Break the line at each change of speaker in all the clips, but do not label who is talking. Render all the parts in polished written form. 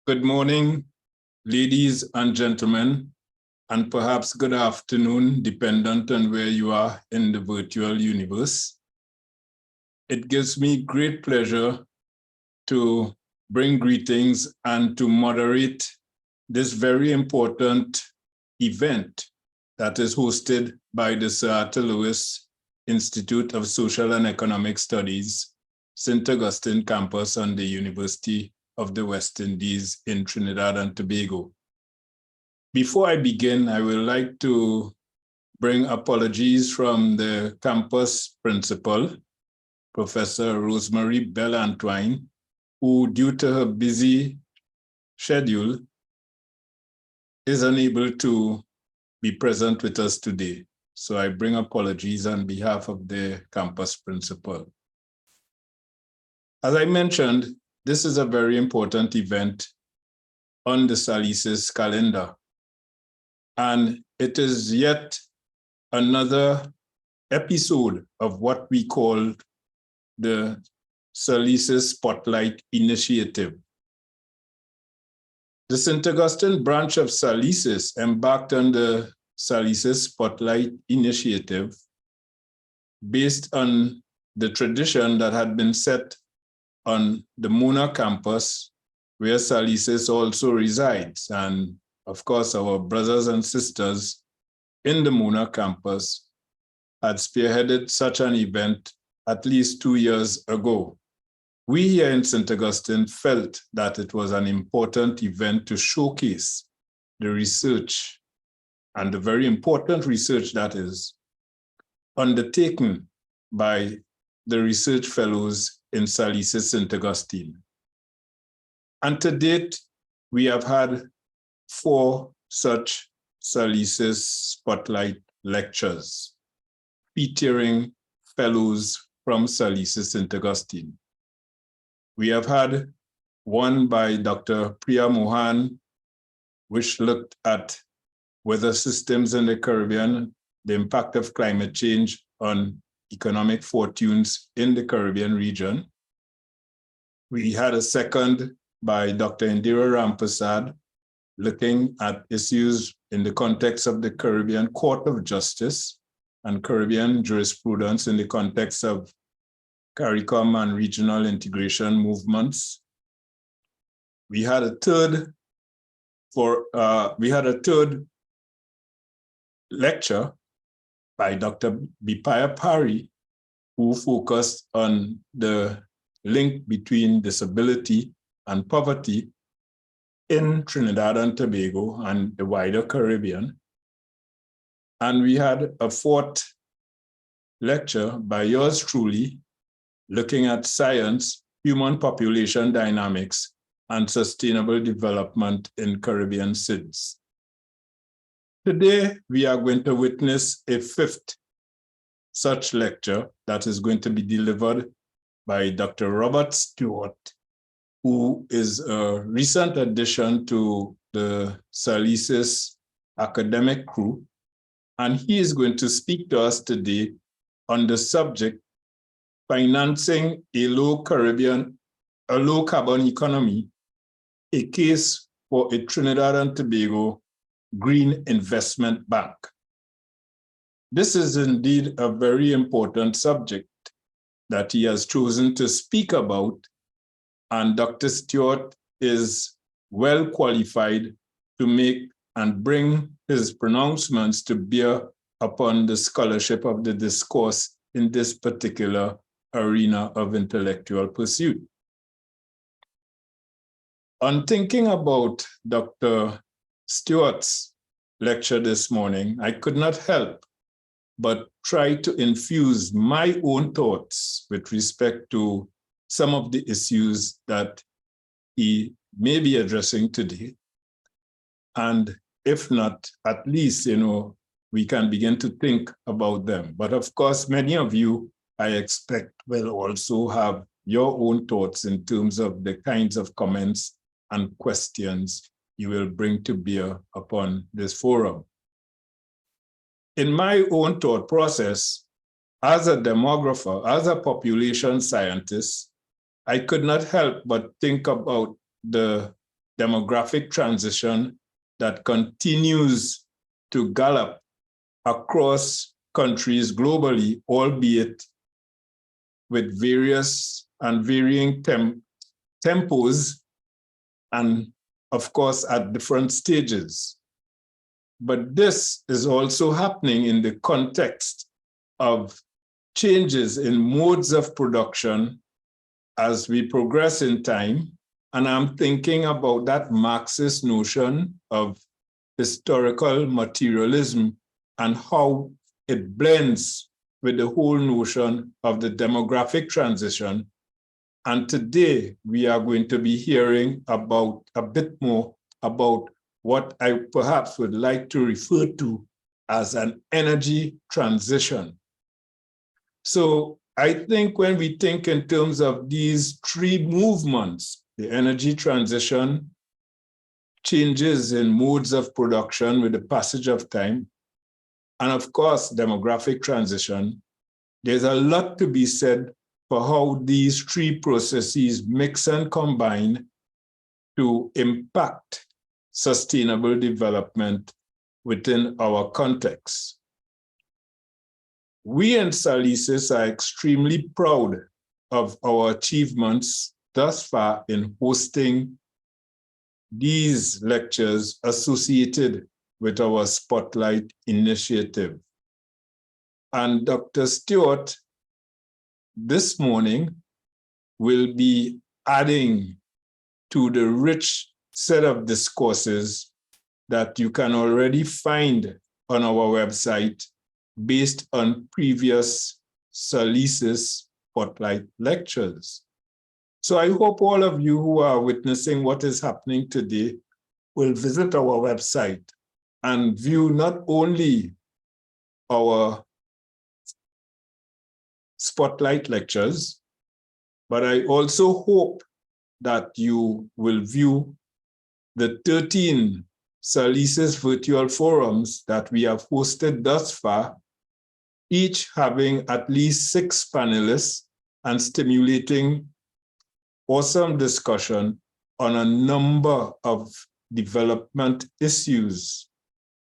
Good morning, ladies and gentlemen, and perhaps good afternoon, dependent on where you are in the virtual universe. It gives me great pleasure to bring greetings and to moderate this very important event that is hosted by the Sir Arthur Lewis Institute of Social and Economic Studies, St. Augustine campus on the University of the West Indies in Trinidad and Tobago. Before I begin, I would like to bring apologies from the campus principal, Professor Rosemary Bell-Antoine, who, due to her busy schedule, is unable to be present with us today. So I bring apologies on behalf of the campus principal. As I mentioned, this is a very important event on the SALISES calendar. And it is yet another episode of what we call the SALISES Spotlight Initiative. The St. Augustine branch of SALISES embarked on the SALISES Spotlight Initiative based on the tradition that had been set on the Mona campus, where SALISES also resides. And of course, our brothers and sisters in the Mona campus had spearheaded such an event at least 2 years ago. We here in St. Augustine felt that it was an important event to showcase the research, and the very important research that is undertaken by the research fellows in SALISES St. Augustine. And to date, we have had 4 such SALISES Spotlight lectures featuring fellows from SALISES St. Augustine. We have had one by Dr. Priya Mohan, which looked at weather systems in the Caribbean, the impact of climate change on economic fortunes in the Caribbean region. We had a second by Dr. Indira Rampasad, looking at issues in the context of the Caribbean Court of Justice and Caribbean jurisprudence in the context of CARICOM and regional integration movements. We had a third lecture by Dr. Bipaya Pari, who focused on the link between disability and poverty in Trinidad and Tobago and the wider Caribbean. And we had a 4th lecture by yours truly, looking at science, human population dynamics, and sustainable development in Caribbean SIDS. Today, we are going to witness a 5th such lecture that is going to be delivered by Dr. Robert Stewart, who is a recent addition to the SALISES academic crew. And he is going to speak to us today on the subject, financing a low carbon economy, a case for a Trinidad and Tobago Green Investment Bank. This is indeed a very important subject that he has chosen to speak about, and Dr. Stewart is well qualified to make and bring his pronouncements to bear upon the scholarship of the discourse in this particular arena of intellectual pursuit. On thinking about Dr. Stewart's lecture this morning, I could not help but try to infuse my own thoughts with respect to some of the issues that he may be addressing today. And if not, at least, we can begin to think about them. But of course, many of you, I expect, will also have your own thoughts in terms of the kinds of comments and questions you will bring to bear upon this forum. In my own thought process, as a demographer, as a population scientist, I could not help but think about the demographic transition that continues to gallop across countries globally, albeit with various and varying tempos, and of course at different stages. But this is also happening in the context of changes in modes of production as we progress in time. And I'm thinking about that Marxist notion of historical materialism and how it blends with the whole notion of the demographic transition. And today we are going to be hearing about a bit more about what I perhaps would like to refer to as an energy transition. So I think when we think in terms of these three movements, the energy transition, changes in modes of production with the passage of time, and of course, demographic transition, there's a lot to be said for how these three processes mix and combine to impact sustainable development within our context. We in SALISES are extremely proud of our achievements thus far in hosting these lectures associated with our Spotlight initiative. And Dr. Stewart this morning will be adding to the rich set of discourses that you can already find on our website based on previous SALISES Spotlight lectures. So I hope all of you who are witnessing what is happening today will visit our website and view not only our Spotlight lectures, but I also hope that you will view the 13 SALISES virtual forums that we have hosted thus far, each having at least 6 panelists and stimulating awesome discussion on a number of development issues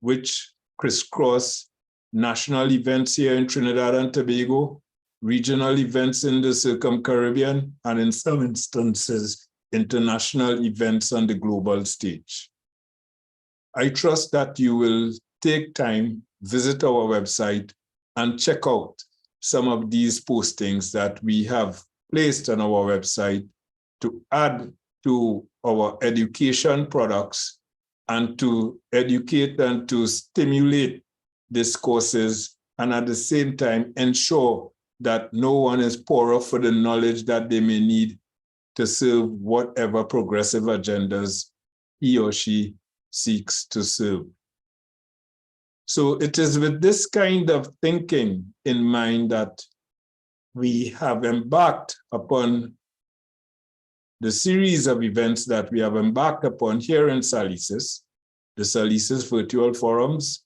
which crisscross national events here in Trinidad and Tobago, regional events in the Circum-Caribbean, and in some instances, international events on the global stage. I trust that you will take time, visit our website, and check out some of these postings that we have placed on our website to add to our education products and to educate and to stimulate discourses, and at the same time ensure that no one is poorer for the knowledge that they may need to serve whatever progressive agendas he or she seeks to serve. So it is with this kind of thinking in mind that we have embarked upon the series of events that we have embarked upon here in SALISES, the SALISES virtual forums,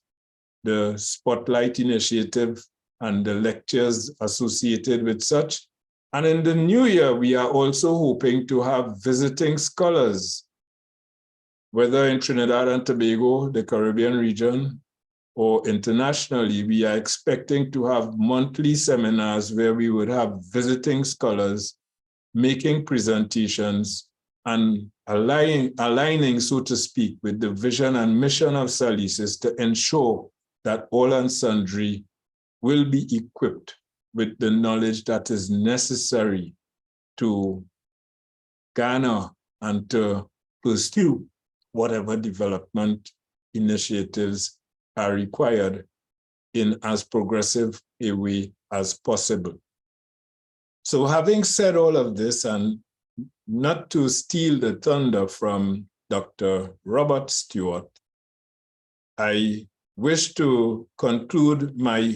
the Spotlight initiative, and the lectures associated with such. And in the new year, we are also hoping to have visiting scholars, whether in Trinidad and Tobago, the Caribbean region, or internationally. We are expecting to have monthly seminars where we would have visiting scholars making presentations and aligning, so to speak, with the vision and mission of SALISES to ensure that all and sundry will be equipped with the knowledge that is necessary to garner and to pursue whatever development initiatives are required in as progressive a way as possible. So having said all of this, and not to steal the thunder from Dr. Robert Stewart, I wish to conclude my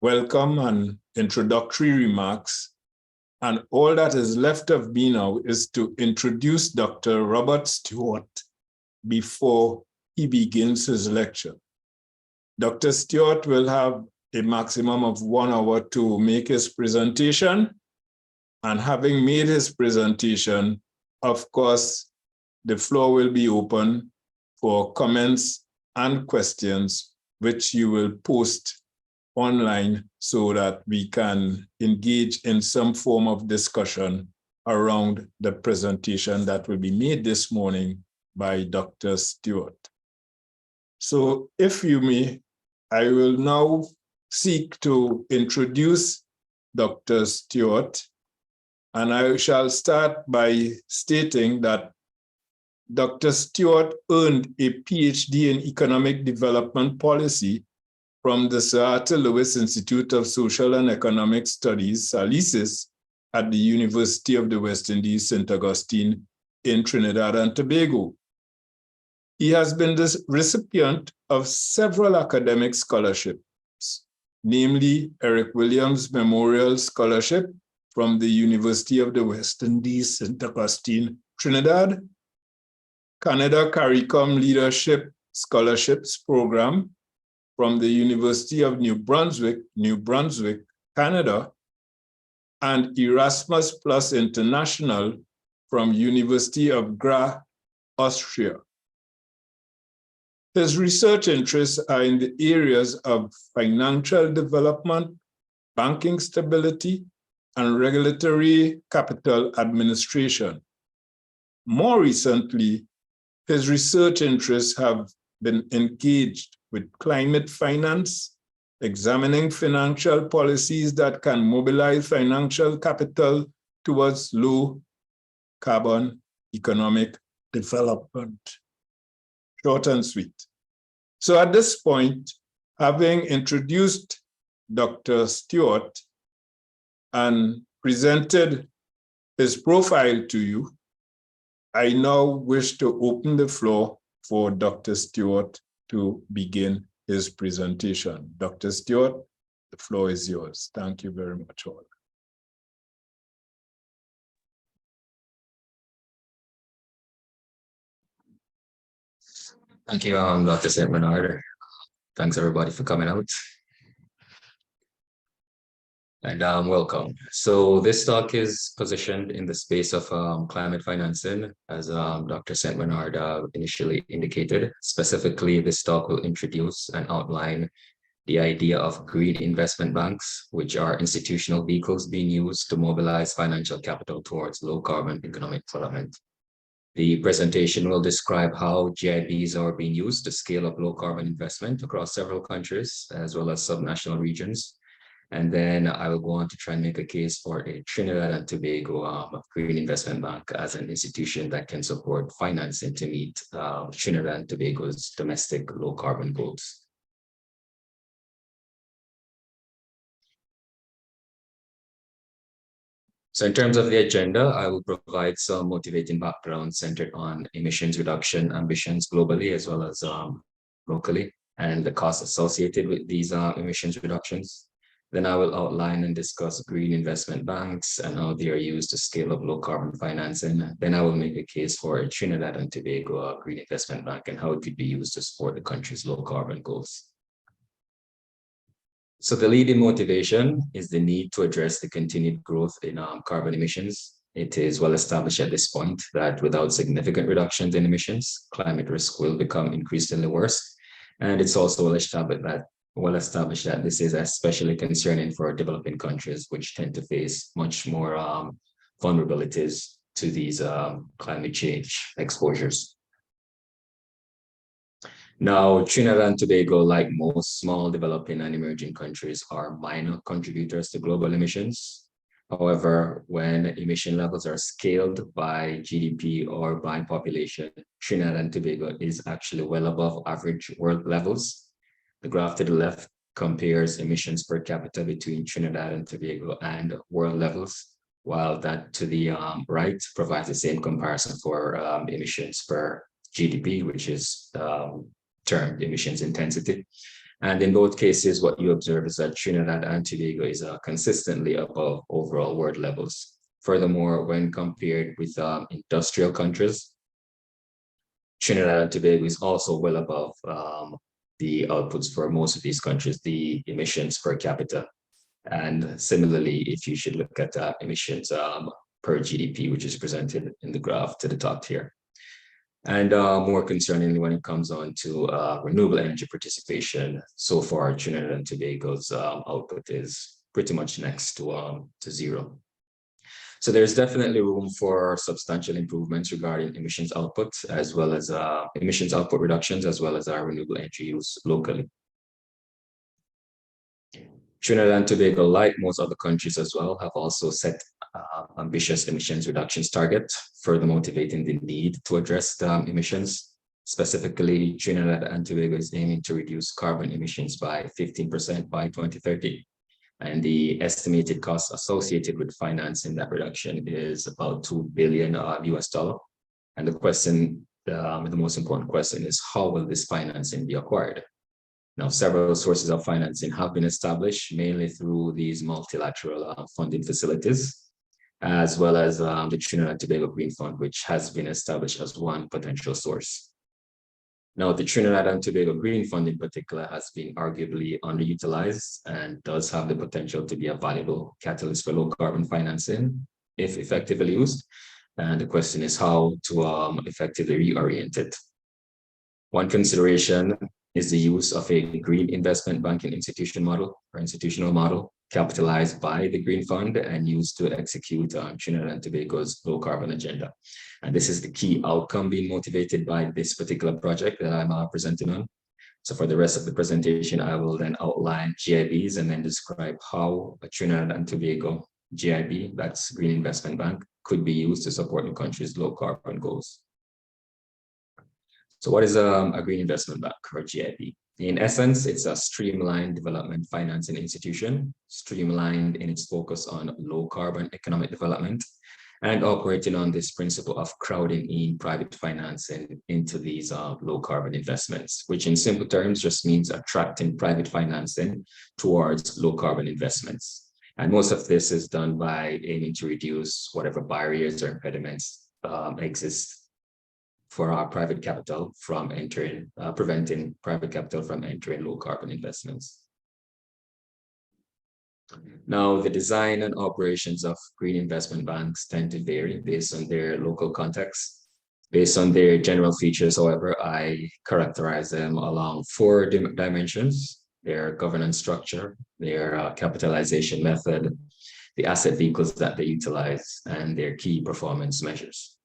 welcome and introductory remarks, and all that is left of me now is to introduce Dr. Robert Stewart before he begins his lecture. Dr. Stewart will have a maximum of 1 hour to make his presentation, and having made his presentation, of course, the floor will be open for comments and questions, which you will post online so that we can engage in some form of discussion around the presentation that will be made this morning by Dr. Stewart. So if you may, I will now seek to introduce Dr. Stewart, and I shall start by stating that Dr. Stewart earned a PhD in Economic Development Policy from the Sir Arthur Lewis Institute of Social and Economic Studies, SALISES, at the University of the West Indies, St. Augustine in Trinidad and Tobago. He has been the recipient of several academic scholarships, namely Eric Williams Memorial Scholarship from the University of the West Indies, St. Augustine, Trinidad, Canada CARICOM Leadership Scholarships Program from the University of New Brunswick, Canada, and Erasmus Plus International from University of Graz, Austria. His research interests are in the areas of financial development, banking stability, and regulatory capital administration. More recently, his research interests have been engaged with climate finance, examining financial policies that can mobilize financial capital towards low carbon economic development. Short and sweet. So at this point, having introduced Dr. Stewart and presented his profile to you, I now wish to open the floor for Dr. Stewart to begin his presentation. Dr. Stewart, the floor is yours. Thank you very much, all.
Thank you, Dr. St. Bernard. Thanks, everybody, for coming out. And welcome. So this talk is positioned in the space of climate financing, as Dr. St. Bernard initially indicated. Specifically, this talk will introduce and outline the idea of green investment banks, which are institutional vehicles being used to mobilize financial capital towards low-carbon economic development. The presentation will describe how GIBs are being used to scale up low-carbon investment across several countries, as well as subnational regions. And then I will go on to try and make a case for a Trinidad and Tobago green investment bank as an institution that can support financing to meet Trinidad and Tobago's domestic low-carbon goals. So in terms of the agenda, I will provide some motivating background centered on emissions reduction ambitions globally as well as locally, and the costs associated with these emissions reductions. Then I will outline and discuss green investment banks and how they are used to scale up low carbon financing. Then I will make a case for a Trinidad and Tobago green investment bank and how it could be used to support the country's low carbon goals. So the leading motivation is the need to address the continued growth in carbon emissions. It is well established at this point that without significant reductions in emissions, climate risk will become increasingly worse. And it's also well established that this is especially concerning for developing countries, which tend to face much more vulnerabilities to these climate change exposures. Now, Trinidad and Tobago, like most small developing and emerging countries, are minor contributors to global emissions. However, when emission levels are scaled by GDP or by population, Trinidad and Tobago is actually well above average world levels. The graph to the left compares emissions per capita between Trinidad and Tobago and world levels, while that to the right provides the same comparison for emissions per GDP, which is termed emissions intensity. And in both cases, what you observe is that Trinidad and Tobago is consistently above overall world levels. Furthermore, when compared with industrial countries, Trinidad and Tobago is also well above the outputs for most of these countries, the emissions per capita. And similarly, if you should look at emissions per GDP, which is presented in the graph to the top here. And more concerningly, when it comes on to renewable energy participation, so far Trinidad and Tobago's output is pretty much next to zero. So there's definitely room for substantial improvements regarding emissions output, as well as emissions output reductions, as well as our renewable energy use locally. Trinidad and Tobago, like most other countries as well, have also set ambitious emissions reductions target, further motivating the need to address the emissions. Specifically, Trinidad and Tobago is aiming to reduce carbon emissions by 15% by 2030. And the estimated cost associated with financing that reduction is about $2 billion US. And the question, the most important question is, how will this financing be acquired? Now, several sources of financing have been established, mainly through these multilateral funding facilities, as well as the Trinidad and Tobago Green Fund, which has been established as one potential source. Now, the Trinidad and Tobago Green Fund in particular has been arguably underutilized and does have the potential to be a valuable catalyst for low carbon financing if effectively used. And the question is how to effectively reorient it. One consideration is the use of a green investment banking institutional model capitalized by the Green Fund and used to execute Trinidad and Tobago's low carbon agenda. And this is the key outcome being motivated by this particular project that I'm presenting on. So for the rest of the presentation, I will then outline GIBs and then describe how a Trinidad and Tobago GIB, that's Green Investment Bank, could be used to support the country's low carbon goals. So what is a Green Investment Bank, or GIB? In essence, it's a streamlined development financing institution, streamlined in its focus on low carbon economic development and operating on this principle of crowding in private financing into these low carbon investments, which in simple terms just means attracting private financing towards low carbon investments. And most of this is done by aiming to reduce whatever barriers or impediments exist for our private capital from entering, preventing private capital from entering low carbon investments. Now, the design and operations of green investment banks tend to vary based on their local context. Based on their general features, however, I characterize them along four dimensions: their governance structure, their capitalization method, the asset vehicles that they utilize, and their key performance measures.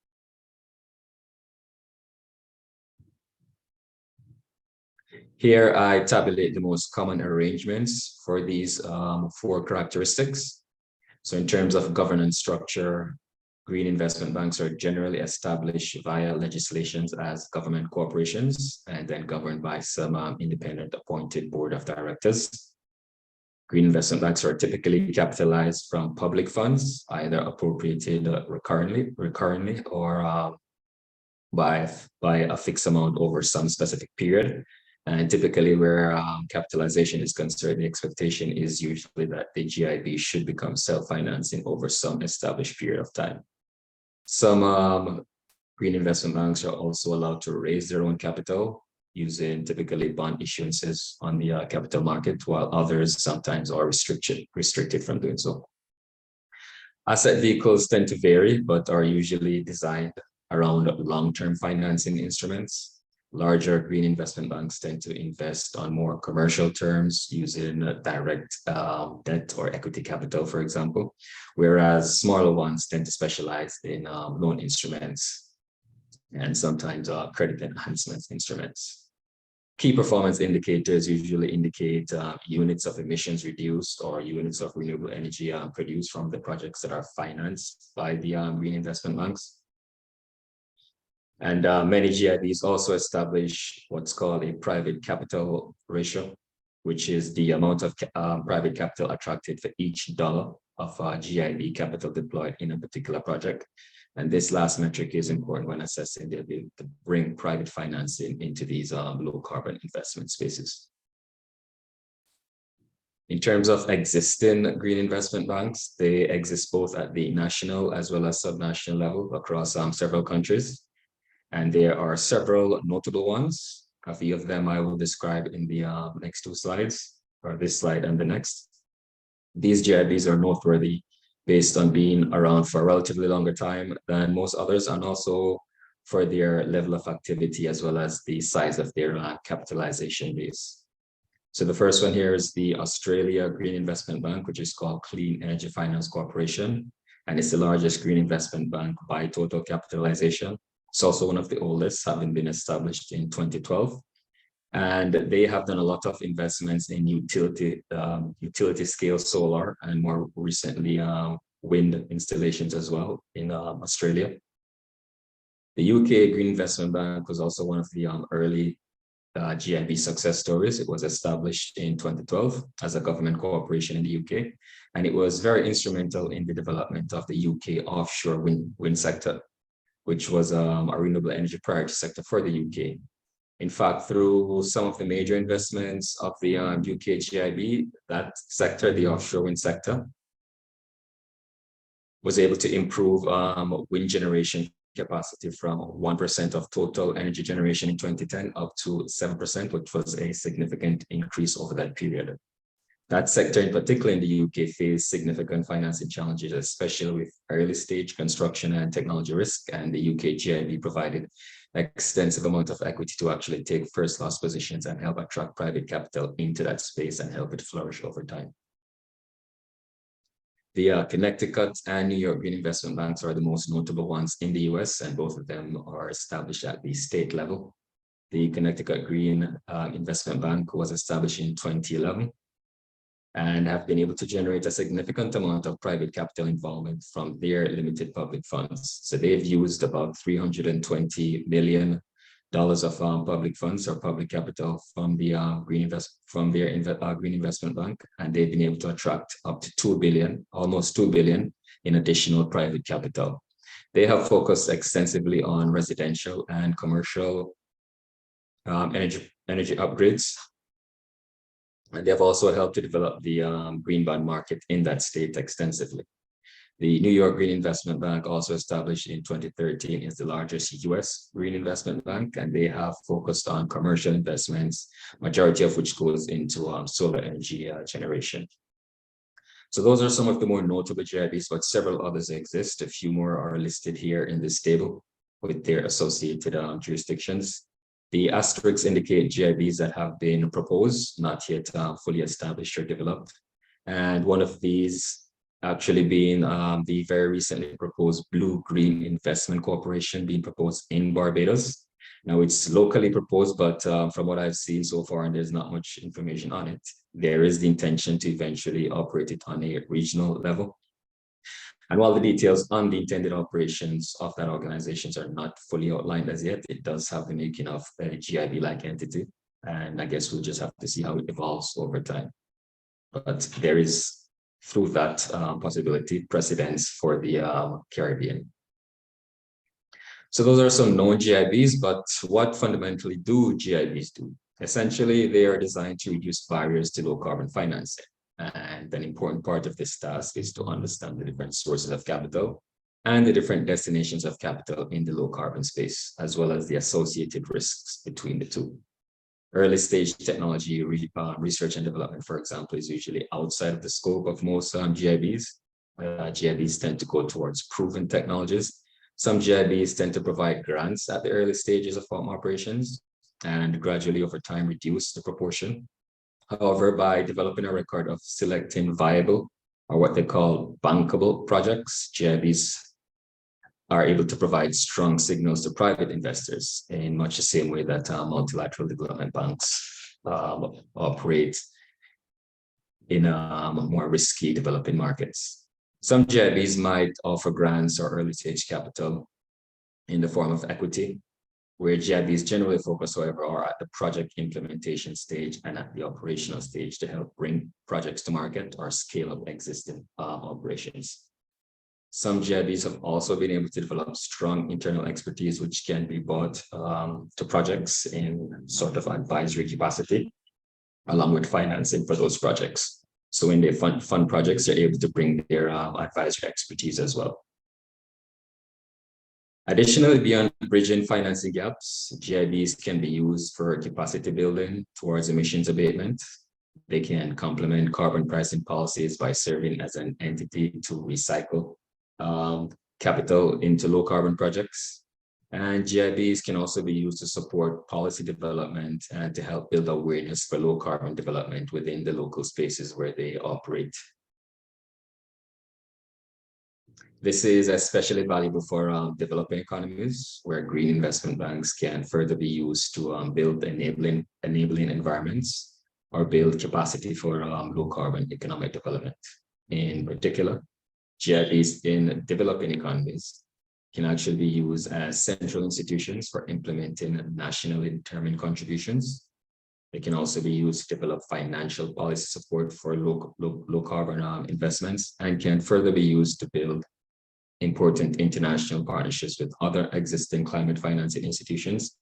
Here, I tabulate the most common arrangements for these four characteristics. So in terms of governance structure, green investment banks are generally established via legislations as government corporations and then governed by some independent appointed board of directors. Green investment banks are typically capitalized from public funds, either appropriated recurrently or by a fixed amount over some specific period. And typically where capitalization is concerned, the expectation is usually that the GIB should become self-financing over some established period of time. Some green investment banks are also allowed to raise their own capital using typically bond issuances on the capital market, while others sometimes are restricted from doing so. Asset vehicles tend to vary, but are usually designed around long-term financing instruments. Larger green investment banks tend to invest on more commercial terms using direct debt or equity capital, for example, whereas smaller ones tend to specialize in loan instruments and sometimes credit enhancement instruments. Key performance indicators usually indicate units of emissions reduced or units of renewable energy produced from the projects that are financed by the green investment banks. And many GIBs also establish what's called a private capital ratio, which is the amount of private capital attracted for each dollar of GIB capital deployed in a particular project. And this last metric is important when assessing the ability to bring private financing into these low carbon investment spaces. In terms of existing green investment banks, they exist both at the national as well as subnational level across several countries. And there are several notable ones. A few of them I will describe in the next two slides, or this slide and the next. These GIBs are noteworthy based on being around for a relatively longer time than most others, and also for their level of activity as well as the size of their capitalization base. So the first one here is the Australia Green Investment Bank, which is called Clean Energy Finance Corporation. And it's the largest green investment bank by total capitalization. It's also one of the oldest, having been established in 2012. And they have done a lot of investments in utility scale solar and more recently wind installations as well in Australia. The UK Green Investment Bank was also one of the early GIB success stories. It was established in 2012 as a government corporation in the UK, and it was very instrumental in the development of the UK offshore wind sector, which was a renewable energy priority sector for the UK. In fact, through some of the major investments of the UK GIB, that sector, the offshore wind sector, was able to improve wind generation capacity from 1% of total energy generation in 2010 up to 7%, which was a significant increase over that period. That sector in particular in the UK faced significant financing challenges, especially with early stage construction and technology risk, and the UK GIB provided extensive amount of equity to actually take first loss positions and help attract private capital into that space and help it flourish over time. The Connecticut and New York Green Investment Banks are the most notable ones in the US, and both of them are established at the state level. The Connecticut Green Investment Bank was established in 2011 and have been able to generate a significant amount of private capital involvement from their limited public funds. So they've used about $320 million of public funds or public capital from the Green Investment Bank, and they've been able to attract up to $2 billion, almost $2 billion in additional private capital. They have focused extensively on residential and commercial energy upgrades. And they have also helped to develop the green bond market in that state extensively. The New York Green Investment Bank, also established in 2013, is the largest US green investment bank, and they have focused on commercial investments, majority of which goes into solar energy generation. So those are some of the more notable GIBs, but several others exist. A few more are listed here in this table with their associated jurisdictions. The asterisks indicate GIBs that have been proposed, not yet fully established or developed. And one of these actually being the very recently proposed Blue Green Investment Corporation being proposed in Barbados. Now it's locally proposed, but from what I've seen so far, and there's not much information on it, there is the intention to eventually operate it on a regional level. And while the details on the intended operations of that organizations are not fully outlined as yet, it does have the making of a GIB-like entity. And I guess we'll just have to see how it evolves over time. But there is, through that possibility, precedence for the Caribbean. So those are some known GIBs, but what fundamentally do GIBs do? Essentially, they are designed to reduce barriers to low carbon financing. And an important part of this task is to understand the different sources of capital and the different destinations of capital in the low carbon space, as well as the associated risks between the two. Early stage technology research and development, for example, is usually outside of the scope of most GIBs. GIBs tend to go towards proven technologies. Some GIBs tend to provide grants at the early stages of farm operations and gradually over time reduce the proportion. However, by developing a record of selecting viable or what they call bankable projects, GIBs are able to provide strong signals to private investors in much the same way that multilateral development banks operate in more risky developing markets. Some GIBs might offer grants or early stage capital in the form of equity, where GIBs generally focus, however, are at the project implementation stage and at the operational stage to help bring projects to market or scale up existing operations. Some GIBs have also been able to develop strong internal expertise, which can be brought to projects in sort of advisory capacity, along with financing for those projects. So when they fund projects, they're able to bring their advisory expertise as well. Additionally, beyond bridging financing gaps, GIBs can be used for capacity building towards emissions abatement. They can complement carbon pricing policies by serving as an entity to recycle capital into low carbon projects. And GIBs can also be used to support policy development and to help build awareness for low carbon development within the local spaces where they operate. This is especially valuable for developing economies where green investment banks can further be used to build enabling environments or build capacity for low carbon economic development. In particular, GIBs in developing economies can actually be used as central institutions for implementing nationally determined contributions. They can also be used to develop financial policy support for low carbon investments, and can further be used to build important international partnerships with other existing climate financing institutions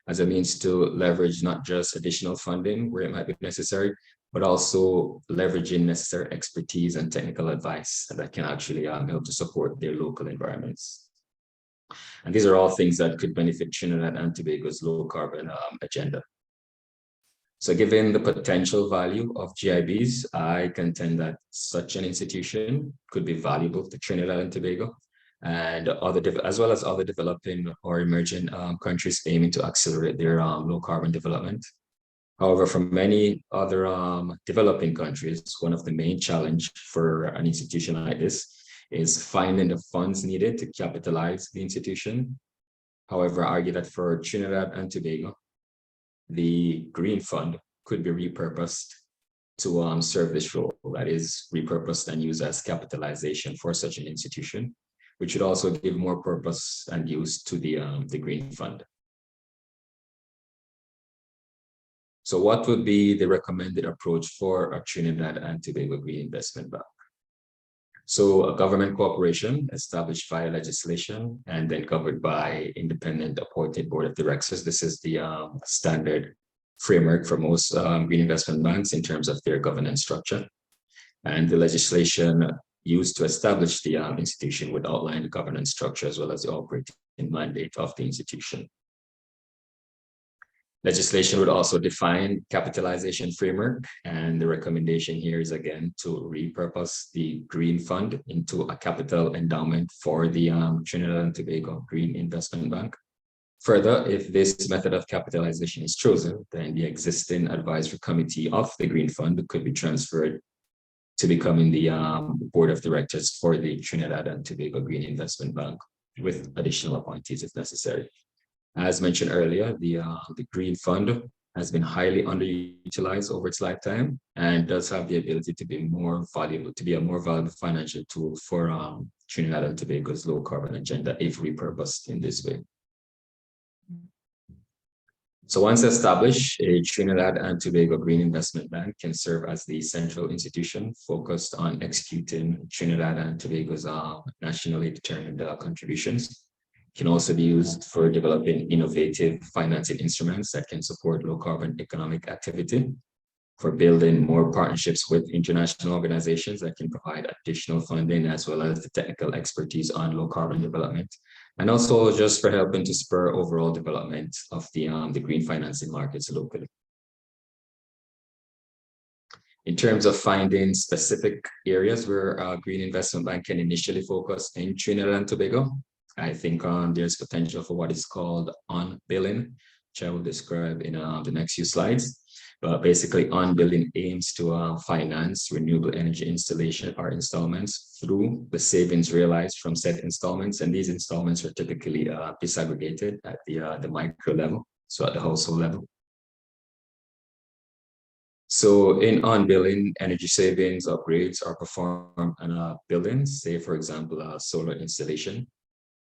as a means to leverage not just additional funding where it might be necessary, but also leveraging necessary expertise and technical advice that can actually help to support their local environments. And these are all things that could benefit Trinidad and Tobago's low carbon agenda. So given the potential value of GIBs, I contend that such an institution could be valuable to Trinidad and Tobago and as well as other developing or emerging countries aiming to accelerate their low carbon development. However, for many other developing countries, one of the main challenges for an institution like this is finding the funds needed to capitalize the institution. However, I argue that for Trinidad and Tobago, the Green Fund could be repurposed to serve this role, that is repurposed and used as capitalization for such an institution, which would also give more purpose and use to the Green Fund. So what would be the recommended approach for a Trinidad and Tobago Green Investment Bank? So a government corporation established via legislation and then covered by independent appointed board of directors. This is the standard framework for most green investment banks in terms of their governance structure. And the legislation used to establish the institution would outline the governance structure as well as the operating mandate of the institution. Legislation would also define capitalization framework, and the recommendation here is again to repurpose the Green Fund into a capital endowment for the Trinidad and Tobago Green Investment Bank. Further, if this method of capitalization is chosen, then the existing advisory committee of the Green Fund could be transferred to becoming the board of directors for the Trinidad and Tobago Green Investment Bank with additional appointees if necessary. As mentioned earlier, the Green Fund has been highly underutilized over its lifetime and does have the ability to be more valuable, to be a more valuable financial tool for Trinidad and Tobago's low carbon agenda if repurposed in this way. So once established, a Trinidad and Tobago Green Investment Bank can serve as the central institution focused on executing Trinidad and Tobago's nationally determined contributions. Can also be used for developing innovative financing instruments that can support low carbon economic activity, for building more partnerships with international organizations that can provide additional funding as well as the technical expertise on low carbon development, and also just for helping to spur overall development of the green financing markets locally. In terms of finding specific areas where a green investment bank can initially focus in Trinidad and Tobago, I think there's potential for what is called on-billing, which I will describe in the next few slides. But basically, on-billing aims to finance renewable energy installation or installments through the savings realized from said installments. And these installments are typically disaggregated at the micro level, so at the household level. So in on-billing, energy savings upgrades are performed on buildings, say, for example, a solar installation.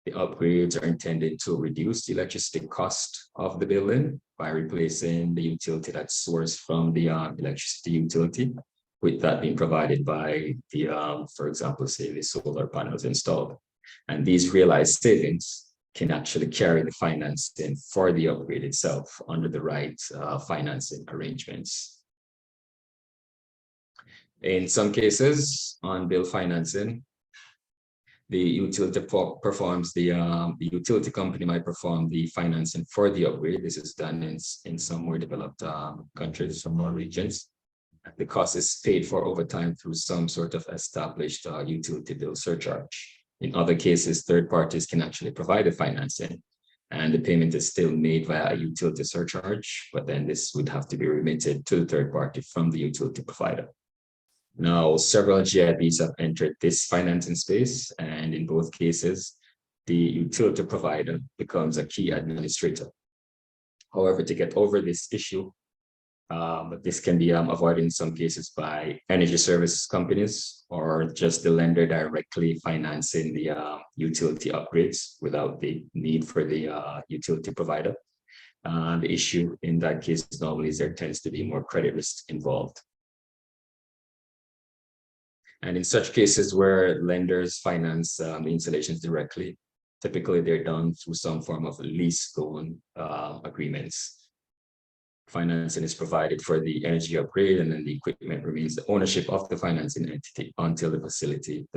The upgrades are intended to reduce the electricity cost of the building by replacing the utility that's sourced from the electricity utility, with that being provided by the, for example, say the solar panels installed. And these realized savings can actually carry the financing for the upgrade itself under the right financing arrangements. In some cases, on-bill financing, the utility performs the utility company might perform the financing for the upgrade. This is done in some more developed countries, some more regions. The cost is paid for over time through some sort of established utility bill surcharge. In other cases, third parties can actually provide the financing, and the payment is still made via a utility surcharge, but then this would have to be remitted to the third party from the utility provider. Now, several GIBs have entered this financing space, and in both cases, the utility provider becomes a key administrator. However, to get over this issue, this can be avoided in some cases by energy services companies or just the lender directly financing the utility upgrades without the need for the utility provider. The issue in that case normally is there tends to be more credit risk involved. And in such cases where lenders finance the installations directly, typically they're done through some form of lease loan agreements. Financing is provided for the energy upgrade, and then the equipment remains the ownership of the financing entity until the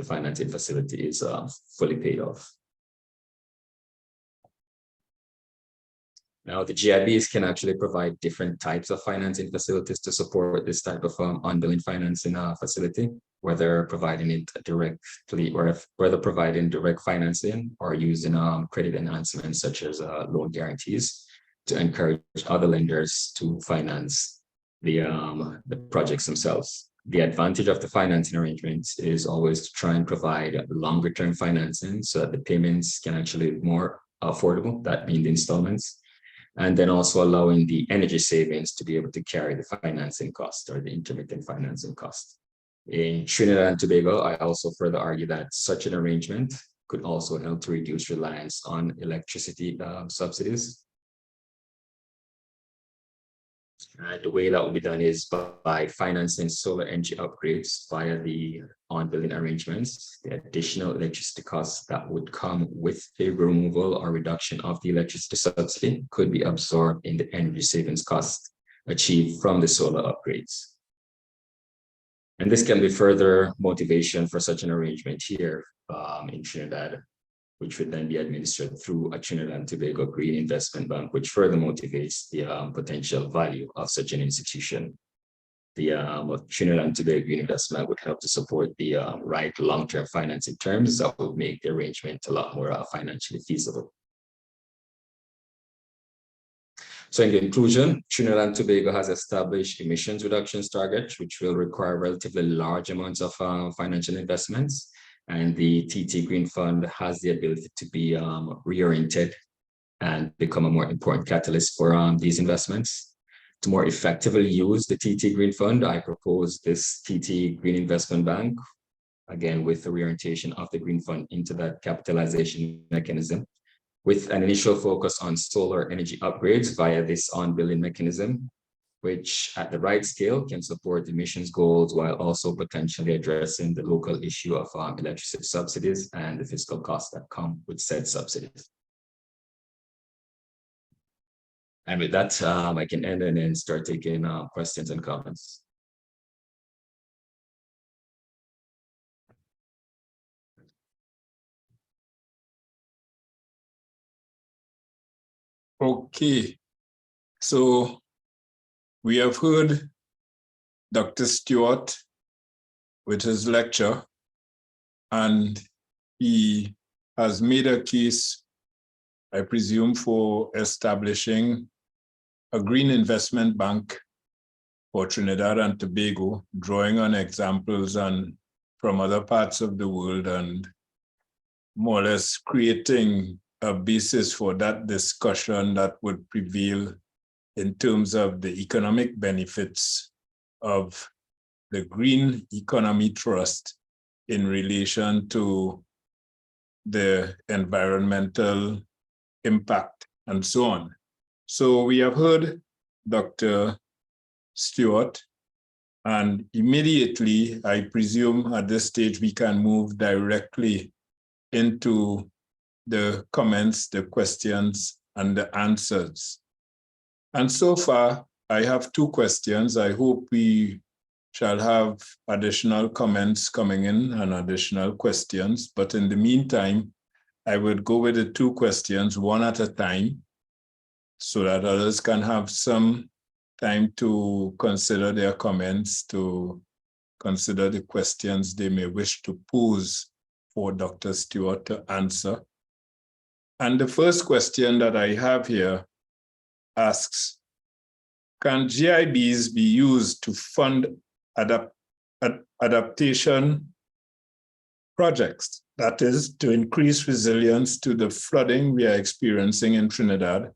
financing facility is fully paid off. Now, the GIBs can actually provide different types of financing facilities to support this type of on-billing financing facility, whether providing it directly or whether providing direct financing or using credit enhancements such as loan guarantees to encourage other lenders to finance the projects themselves. The advantage of the financing arrangements is always to try and provide longer-term financing so that the payments can actually be more affordable, that being the installments, and then also allowing the energy savings to be able to carry the financing cost or the intermittent financing cost. In Trinidad and Tobago, I also further argue that such an arrangement could also help to reduce reliance on electricity subsidies. The way that will be done is by financing solar energy upgrades via the on-billing arrangements. The additional electricity costs that would come with the removal or reduction of the electricity subsidy could be absorbed in the energy savings cost achieved from the solar upgrades. And this can be further motivation for such an arrangement here in Trinidad, which would then be administered through a Trinidad and Tobago Green Investment Bank, which further motivates the potential value of such an institution. The Trinidad and Tobago Green Investment would help to support the right long-term financing terms that would make the arrangement a lot more financially feasible. So in conclusion, Trinidad and Tobago has established emissions reductions targets, which will require relatively large amounts of financial investments. And the TT Green Fund has the ability to be reoriented and become a more important catalyst for these investments. To more effectively use the TT Green Fund, I propose this TT Green Investment Bank, again, with the reorientation of the Green Fund into that capitalization mechanism, with an initial focus on solar energy upgrades via this on-billing mechanism, which at the right scale can support emissions goals while also potentially addressing the local issue of electricity subsidies and the fiscal costs that come with said subsidies. And with that, I can end and then start taking questions and comments.
Okay, so we have heard Dr. Stewart with his lecture, and he has made a case, I presume, for establishing a green investment bank for Trinidad and Tobago, drawing on examples from other parts of the world and more or less creating a basis for that discussion that would prevail in terms of the economic benefits of the Green Economy Trust in relation to the environmental impact and so on. So we have heard Dr. Stewart, and immediately, I presume at this stage, we can move directly into the comments, the questions, and the answers. And so far, I have two questions. I hope we shall have additional comments coming in and additional questions. But in the meantime, I would go with the two questions one at a time so that others can have some time to consider their comments, to consider the questions they may wish to pose for Dr. Stewart to answer. And the first question that I have here asks, can GIBs be used to fund adaptation projects? That is, to increase resilience to the flooding we are experiencing in Trinidad?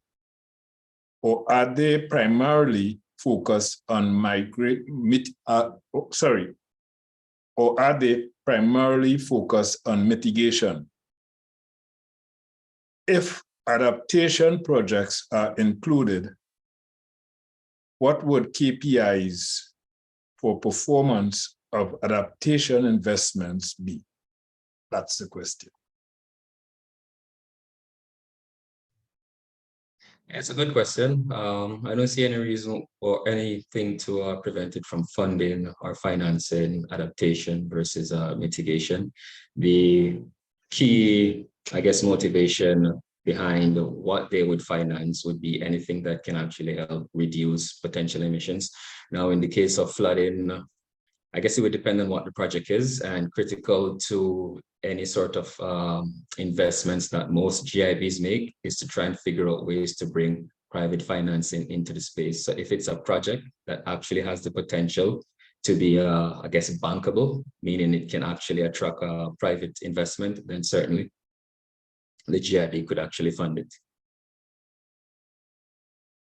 Or are they primarily focused on or are they primarily focused on mitigation? If adaptation projects are included, what would KPIs for performance of adaptation investments be? That's the question.
It's a good question. I don't see any reason or anything to prevent it from funding or financing adaptation versus mitigation. The key, I guess, motivation behind what they would finance would be anything that can actually help reduce potential emissions. Now, in the case of flooding, I guess it would depend on what the project is, and critical to any sort of investments that most GIBs make is to try and figure out ways to bring private financing into the space. So if it's a project that actually has the potential to be, I guess, bankable, meaning it can actually attract private investment, then certainly the GIB could actually fund it.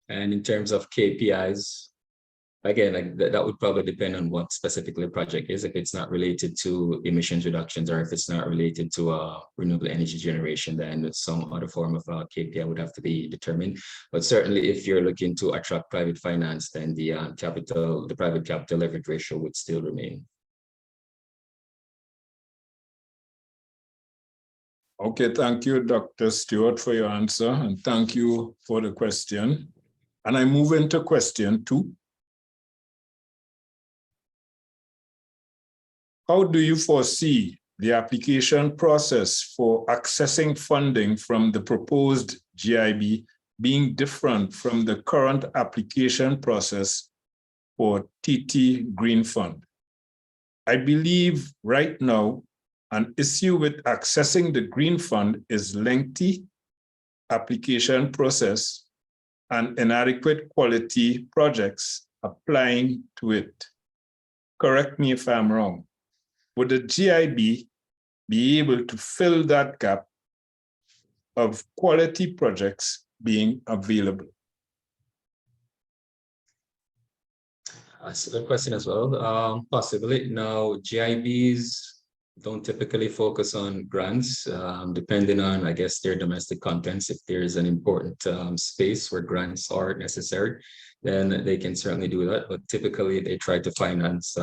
And in terms of KPIs, again, that would probably depend on what specifically the project is. If it's not related to emissions reductions, or if it's not related to renewable energy generation, then some other form of KPI would have to be determined. But certainly, if you're looking to attract private finance, then the private capital leverage ratio would still remain.
Okay, thank you, Dr. Stewart, for your answer, and thank you for the question. And I move into question 2. How do you foresee the application process for accessing funding from the proposed GIB being different from the current application process for TT Green Fund? I believe right now, an issue with accessing the Green Fund is lengthy application process and inadequate quality projects applying to it. Correct me if I'm wrong. Would the GIB be able to fill that gap of quality projects being available?
That's a good question as well. Possibly. Now, GIBs don't typically focus on grants, depending on, I guess, their domestic contents. If there is an important space where grants are necessary, then they can certainly do that. But typically, they try to finance,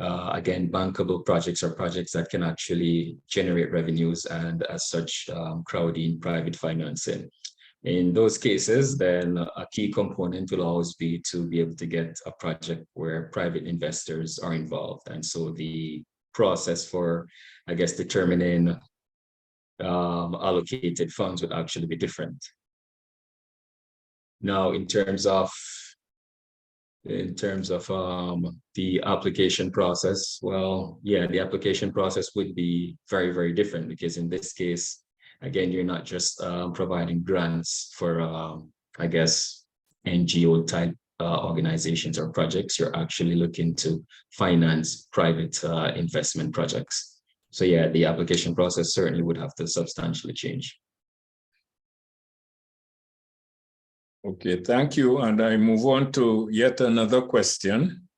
again, bankable projects or projects that can actually generate revenues, and as such, crowding private financing. In those cases, then a key component will always be to be able to get a project where private investors are involved. And so the process for, I guess, determining allocated funds would actually be different. Now, in terms of the application process, well, yeah, the application process would be very, very different, because in this case, again, you're not just providing grants for, I guess, NGO type organizations or projects. You're actually looking to finance private investment projects. So yeah, the application process certainly would have to substantially change.
Okay, thank you. And I move on to yet another question.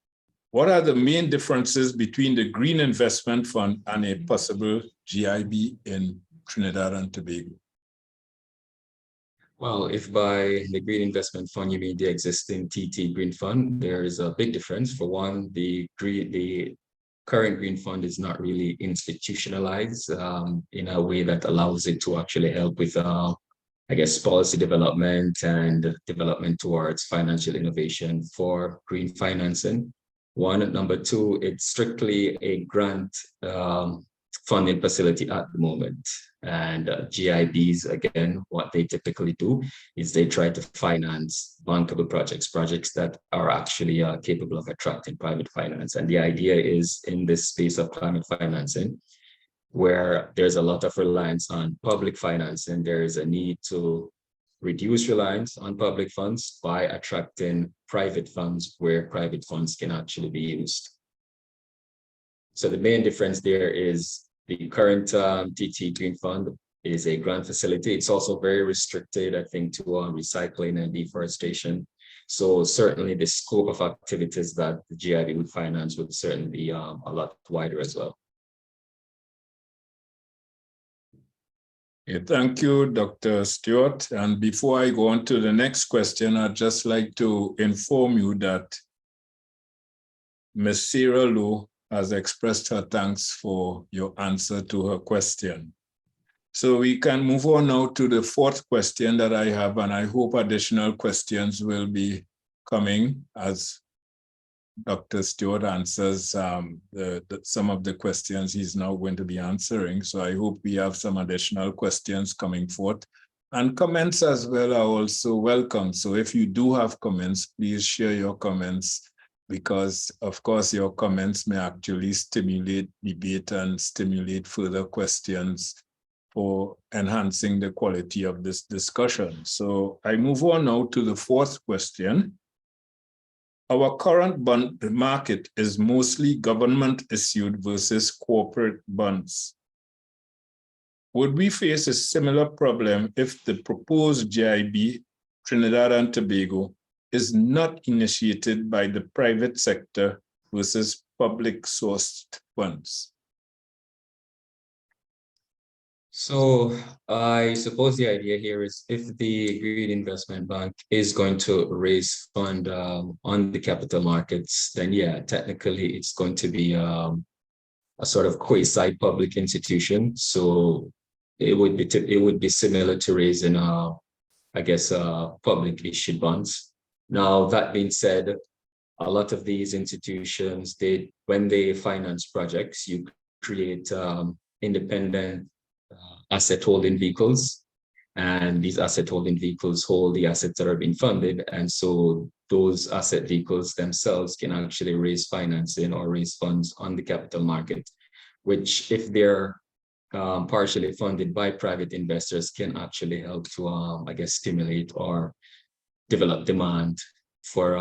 What are the main differences between the Green Investment Fund and a possible GIB in Trinidad and Tobago?
Well, if by the Green Investment Fund you mean the existing TT Green Fund, there is a big difference. For one, the current Green Fund is not really institutionalized in a way that allows it to actually help with, I guess, policy development and development towards financial innovation for green financing. One. Number two, it's strictly a grant funding facility at the moment. And GIBs, again, what they typically do is they try to finance bankable projects that are actually capable of attracting private finance. And the idea is, in this space of climate financing, where there's a lot of reliance on public finance, and there is a need to reduce reliance on public funds by attracting private funds where private funds can actually be used. So the main difference there is the current TT Green Fund is a grant facility. It's also very restricted, I think, to recycling and deforestation. So certainly the scope of activities that the GIB would finance would certainly be a lot wider as well.
Okay, thank you, Dr. Stewart. And before I go on to the next question, I'd just like to inform you that Ms. Sarah Lowe has expressed her thanks for your answer to her question. So we can move on now to the fourth question that I have, and I hope additional questions will be coming as Dr. Stewart answers some of the questions he's now going to be answering. So I hope we have some additional questions coming forth. And comments as well are also welcome. So if you do have comments, please share your comments, because of course your comments may actually stimulate debate and stimulate further questions for enhancing the quality of this discussion. So I move on now to the fourth question. Our current bond market is mostly government issued versus corporate bonds. Would we face a similar problem if the proposed GIB, Trinidad and Tobago, is not initiated by the private sector versus public sourced funds?
So I suppose the idea here is if the Green Investment Bank is going to raise fund on the capital markets, then yeah, technically it's going to be a sort of quasi-public institution. So it would be similar to raising I guess public issued bonds. Now that being said, a lot of these institutions, when they finance projects, you create independent asset holding vehicles, and these asset holding vehicles hold the assets that are being funded, and so those asset vehicles themselves can actually raise financing or raise funds on the capital market, which if they're partially funded by private investors can actually help to I guess stimulate or develop demand for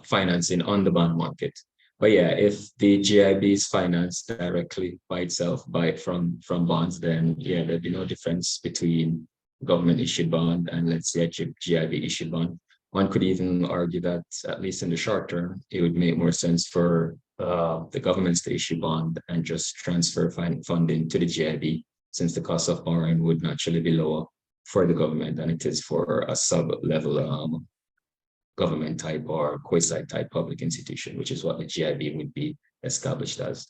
financing on the bond market. But yeah, if the GIB is financed directly by itself from bonds, then yeah, there'd be no difference between government issued bond and let's say a GIB issued bond. One could even argue that at least in the short term, it would make more sense for the governments to issue bond and just transfer funding to the GIB, since the cost of borrowing would naturally be lower for the government than it is for a sub-level government type or quasi-type public institution, which is what the GIB would be established as.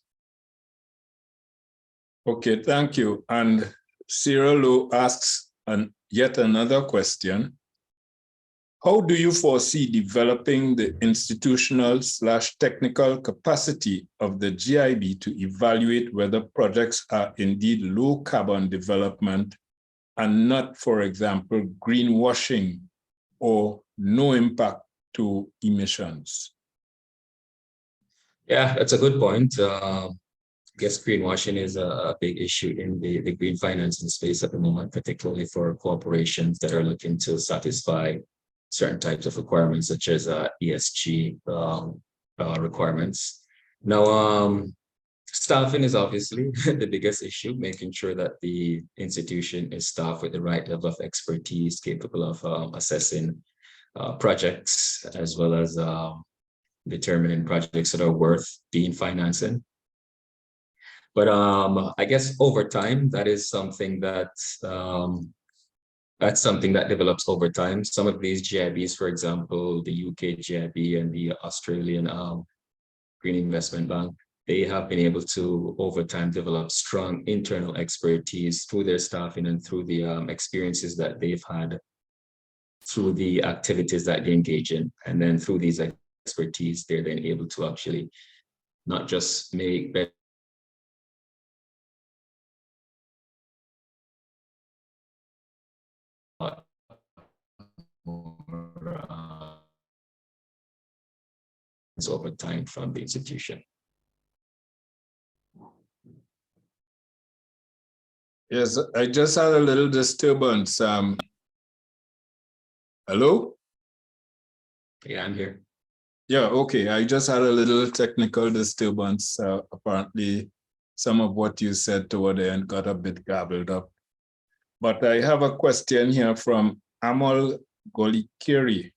Okay, thank you. And Sarah Lowe asks yet another question. How do you foresee developing the institutional/technical capacity of the GIB to evaluate whether projects are indeed low carbon development and not, for example, greenwashing or no impact to emissions?
Yeah, that's a good point. I guess greenwashing is a big issue in the green financing space at the moment, particularly for corporations that are looking to satisfy certain types of requirements, such as ESG requirements. Now, staffing is obviously the biggest issue, making sure that the institution is staffed with the right level of expertise, capable of assessing projects, as well as determining projects that are worth being financing. But I guess over time, that is something that develops over time. Some of these GIBs, for example, the UK GIB and the Australian Green Investment Bank, they have been able to, over time, develop strong internal expertise through their staffing and through the experiences that they've had through the activities that they engage in. And then through these expertise, they're then able to actually not just make better over time from the institution.
Yes, I just had a little disturbance. Hello?
Yeah, I'm here.
Yeah, okay. I just had a little technical disturbance. Apparently, some of what you said toward the end got a bit gobbled up. But I have a question here from Amal Golikiri.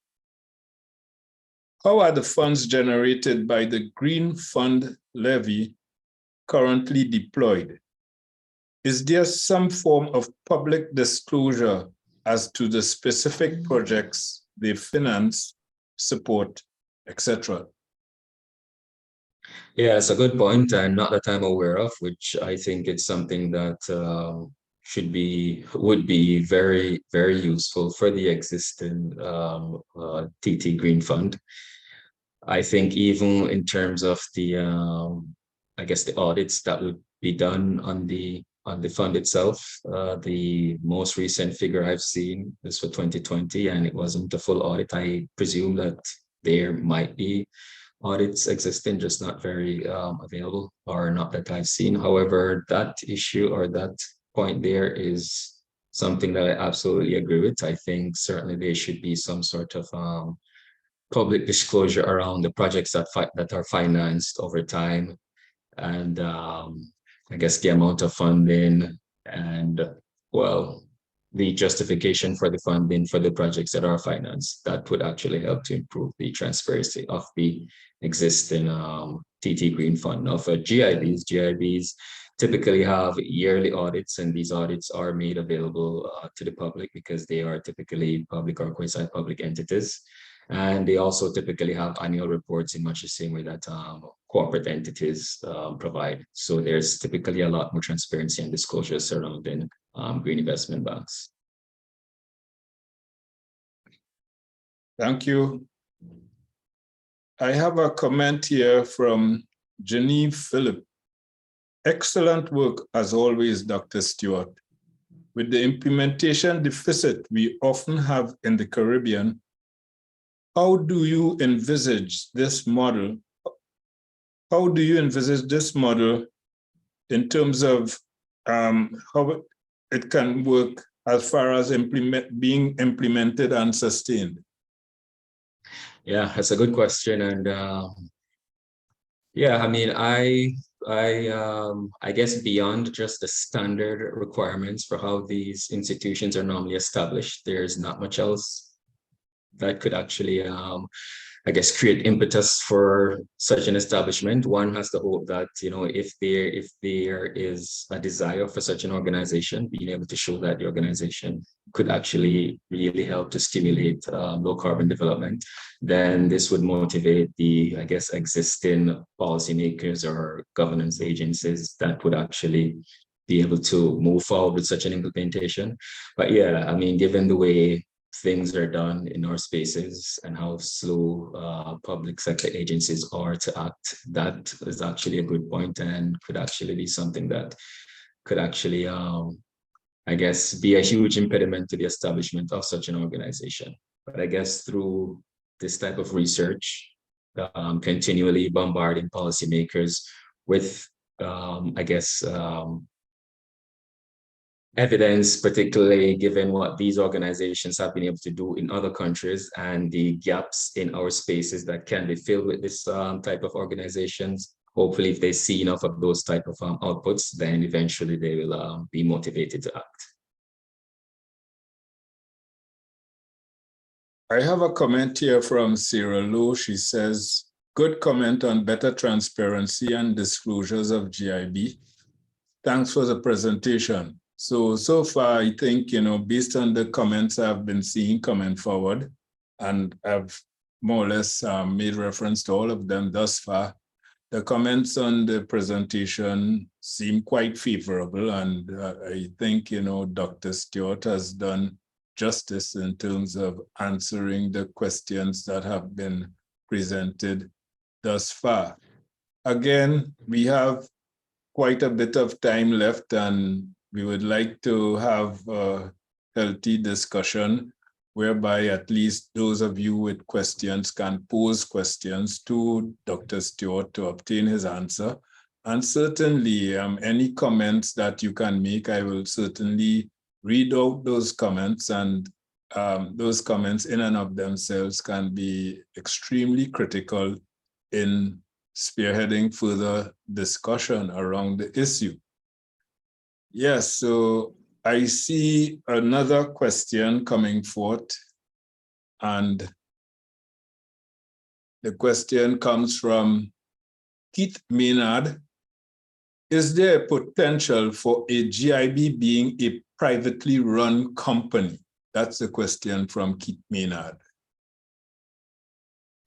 How are the funds generated by the Green Fund levy currently deployed? Is there some form of public disclosure as to the specific projects they finance, support, etc.?
Yeah, it's a good point, and not that I'm aware of, which I think it's something that would be very, very useful for the existing TT Green Fund. I think even in terms of the I guess the audits that would be done on the fund itself, the most recent figure I've seen is for 2020, and it wasn't a full audit. I presume that there might be audits existing, just not very available, or not that I've seen. However, that issue or that point there is something that I absolutely agree with. I think certainly there should be some sort of public disclosure around the projects that are financed over time, and I guess the amount of funding, and well, the justification for the funding for the projects that are financed. That would actually help to improve the transparency of the existing TT Green Fund. Now for GIBs typically have yearly audits, and these audits are made available to the public because they are typically public or quasi-public entities. And they also typically have annual reports in much the same way that corporate entities provide. So there's typically a lot more transparency and disclosure surrounding green investment banks.
Thank you. I have a comment here from Genevieve Phillip. Excellent work as always, Dr. Stewart. With the implementation deficit we often have in the Caribbean, how do you envisage this model? How do you envisage this model in terms of how it can work as far as being implemented and sustained?
Yeah, that's a good question. And yeah, I mean, I guess beyond just the standard requirements for how these institutions are normally established, there's not much else that could actually I guess create impetus for such an establishment. One has to hope that, you know, if there is a desire for such an organization, being able to show that the organization could actually really help to stimulate low carbon development, then this would motivate the, I guess, existing policymakers or governance agencies that would actually be able to move forward with such an implementation. But yeah, I mean, given the way things are done in our spaces and how slow public sector agencies are to act, that is actually a good point and could actually be something that could actually, I guess, be a huge impediment to the establishment of such an organization. But I guess through this type of research, continually bombarding policymakers with, I guess, evidence, particularly given what these organizations have been able to do in other countries and the gaps in our spaces that can be filled with this type of organizations. Hopefully, if they see enough of those type of outputs, then eventually they will be motivated to act.
I have a comment here from Sarah Lowe. She says, good comment on better transparency and disclosures of GIB. Thanks for the presentation. So far, I think, you know, based on the comments I've been seeing coming forward, and I've more or less made reference to all of them thus far, the comments on the presentation seem quite favorable. And I think, you know, Dr. Stewart has done justice in terms of answering the questions that have been presented thus far. Again, we have quite a bit of time left, and we would like to have a healthy discussion whereby at least those of you with questions can pose questions to Dr. Stewart to obtain his answer. And certainly any comments that you can make, I will certainly read out those comments, and those comments in and of themselves can be extremely critical in spearheading further discussion around the issue. Yes, so I see another question coming forth, and the question comes from Keith Maynard. Is there a potential for a GIB being a privately run company? That's a question from Keith Maynard.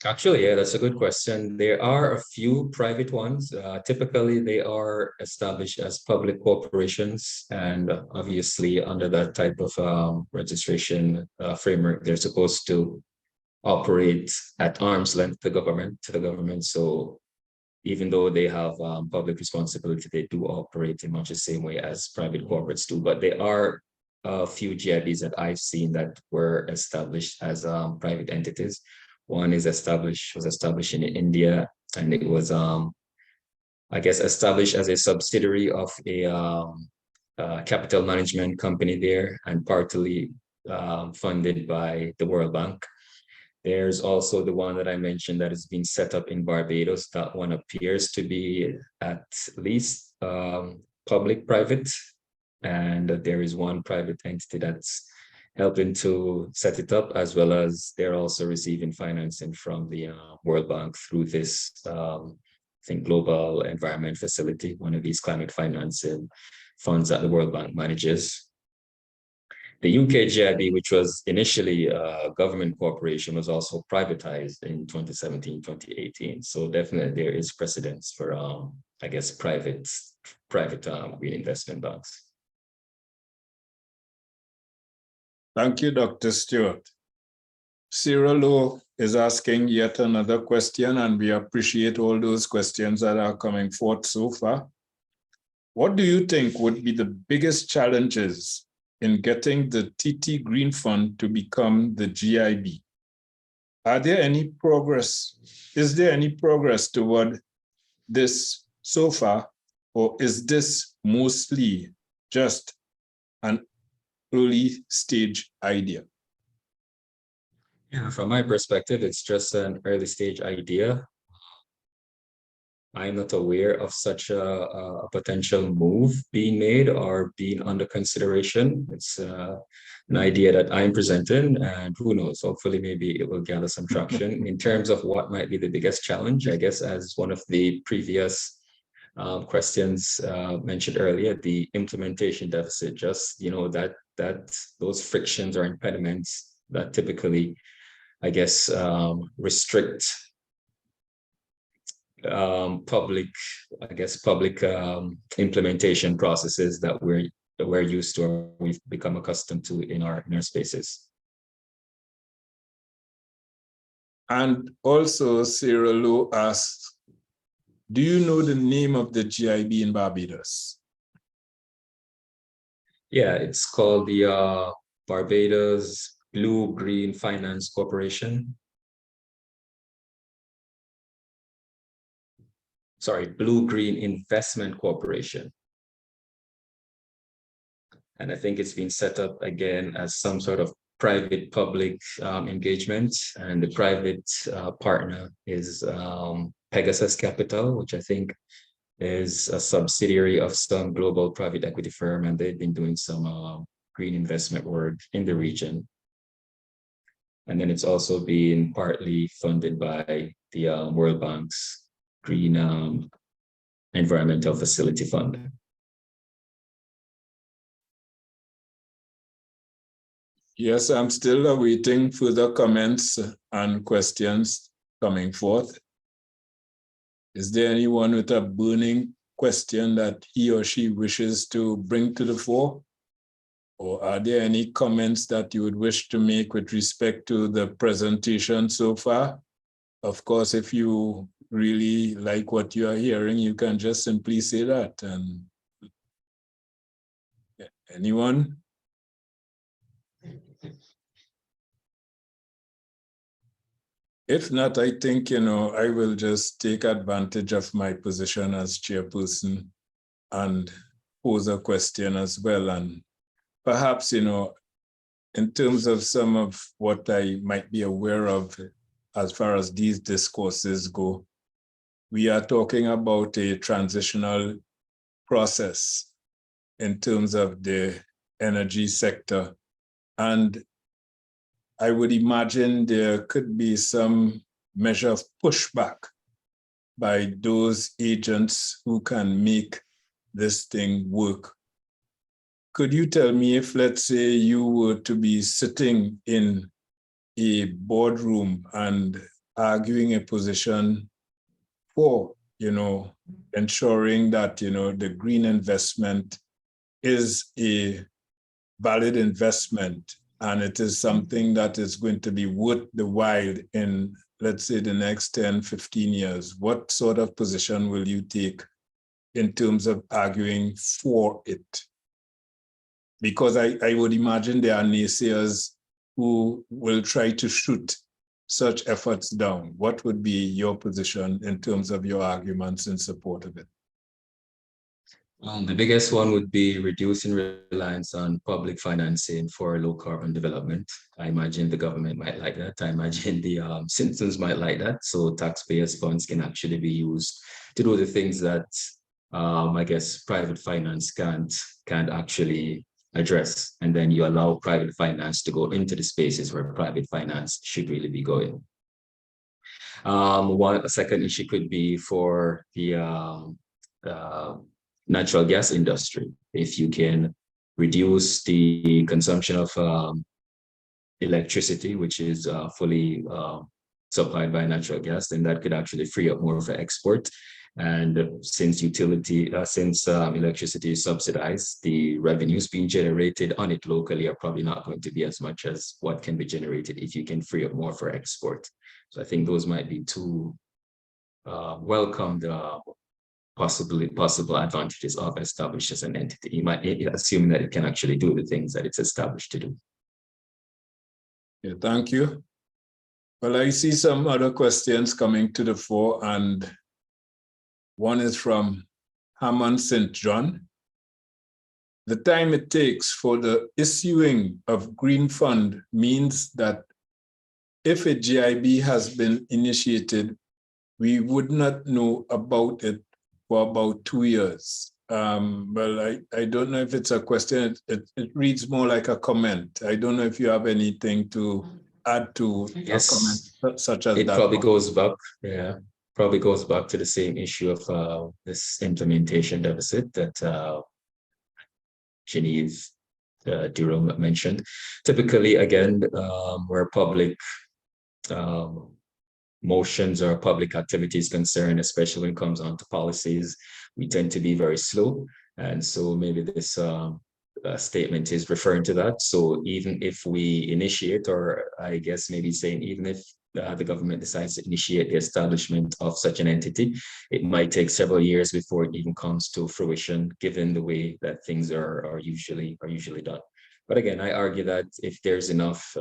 Actually, yeah, that's a good question. There are a few private ones. Typically, they are established as public corporations, and obviously under that type of registration framework, they're supposed to operate at arm's length to the government. So even though they have public responsibility, they do operate in much the same way as private corporates do. But there are a few GIBs that I've seen that were established as private entities. One was established in India, and it was, I guess, established as a subsidiary of a capital management company there, and partly funded by the World Bank. There's also the one that I mentioned that is being set up in Barbados. That one appears to be at least public-private, and there is one private entity that's helping to set it up, as well as they're also receiving financing from the World Bank through this, I think, Global Environment Facility, one of these climate financing funds that the World Bank manages. The UK GIB, which was initially a government corporation, was also privatized in 2017, 2018. So definitely there is precedence for, I guess, private green investment banks.
Thank you, Dr. Stewart. Cyril Lowe is asking yet another question, and we appreciate all those questions that are coming forth so far. What do you think would be the biggest challenges in getting the TT Green Fund to become the GIB? Are there any progress? Is there any progress toward this so far, or is this mostly just an early stage idea?
Yeah, from my perspective, it's just an early stage idea. I'm not aware of such a potential move being made or being under consideration. It's an idea that I'm presenting, and who knows, hopefully maybe it will gather some traction. In terms of what might be the biggest challenge, I guess, as one of the previous questions mentioned earlier, the implementation deficit, just, that those frictions or impediments that typically, I guess, restrict public implementation processes that we're used to, or we've become accustomed to in our spaces.
And also, Cyril Lowe asks, do you know the name of the GIB in Barbados?
Yeah, it's called the Barbados Blue Green Finance Corporation. Sorry, Blue Green Investment Corporation. And I think it's been set up again as some sort of private-public engagement, and the private partner is Pegasus Capital, which I think is a subsidiary of some global private equity firm, and they've been doing some green investment work in the region. And then it's also being partly funded by the World Bank's Green Environmental Facility Fund.
Yes, I'm still awaiting further comments and questions coming forth. Is there anyone with a burning question that he or she wishes to bring to the fore? Or are there any comments that you would wish to make with respect to the presentation so far? Of course, if you really like what you are hearing, you can just simply say that. And anyone? If not, I think, I will just take advantage of my position as chairperson and pose a question as well. And perhaps, in terms of some of what I might be aware of as far as these discourses go, we are talking about a transitional process in terms of the energy sector. And I would imagine there could be some measure of pushback by those agents who can make this thing work. Could you tell me if, let's say, you were to be sitting in a boardroom and arguing a position for, ensuring that, the green investment is a valid investment and it is something that is going to be worth the while in, let's say, the next 10, 15 years, what sort of position will you take in terms of arguing for it? Because I would imagine there are naysayers who will try to shoot such efforts down. What would be your position in terms of your arguments in support of it?
The biggest one would be reducing reliance on public financing for low carbon development. I imagine the government might like that. I imagine the citizens might like that. So taxpayers' funds can actually be used to do the things that I guess private finance can't actually address. And then you allow private finance to go into the spaces where private finance should really be going. A second issue could be for the natural gas industry. If you can reduce the consumption of electricity, which is fully supplied by natural gas, then that could actually free up more for export. And since electricity is subsidized, the revenues being generated on it locally are probably not going to be as much as what can be generated if you can free up more for export. So I think those might be two welcomed possible advantages of established as an entity. You might assume that it can actually do the things that it's established to do.
Yeah, thank you. Well, I see some other questions coming to the fore, and one is from Hammond St. John. The time it takes for the issuing of green fund means that if a GIB has been initiated, we would not know about it for about 2 years. Well, I don't know if it's a question. It reads more like a comment. I don't know if you have anything to add to a comment such as
it
that.
It probably goes back, probably goes back to the same issue of this implementation deficit that Genevieve Durham mentioned. Typically, again, where public motions or public activities concerned, especially when it comes on to policies, we tend to be very slow. And so maybe this statement is referring to that. So even if we initiate, or I guess maybe saying even if the government decides to initiate the establishment of such an entity, it might take several years before it even comes to fruition, given the way that things are usually done. But again, I argue that if there's enough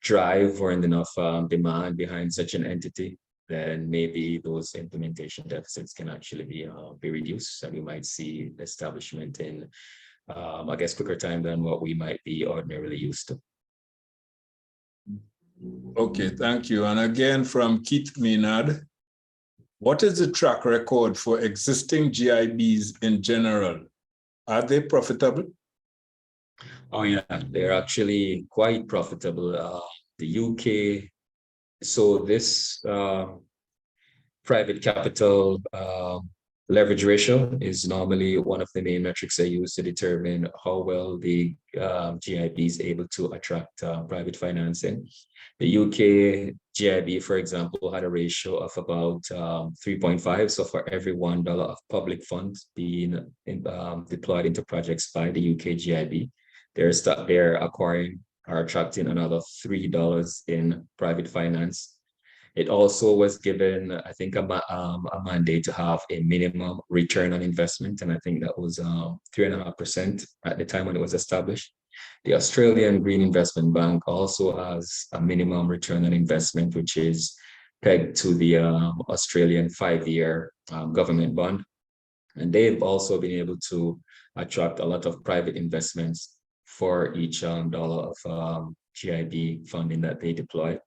drive or enough demand behind such an entity, then maybe those implementation deficits can actually be reduced, and we might see establishment in, I guess, quicker time than what we might be ordinarily used to.
Okay, thank you. And again, from Keith Maynard, what is the track record for existing GIBs in general? Are they profitable?
Oh yeah, they're actually quite profitable. The UK, so this private capital leverage ratio is normally one of the main metrics I use to determine how well the GIB is able to attract private financing. The UK GIB, for example, had a ratio of about 3.5. So for every $1 of public funds being deployed into projects by the UK GIB, they're acquiring or attracting another $3 in private finance. It also was given, I think, a mandate to have a minimum return on investment, and I think that was 3.5% at the time when it was established. The Australian Green Investment Bank also has a minimum return on investment, which is pegged to the Australian 5-year government bond. And they've also been able to attract a lot of private investments for each dollar of GIB funding that they deploy.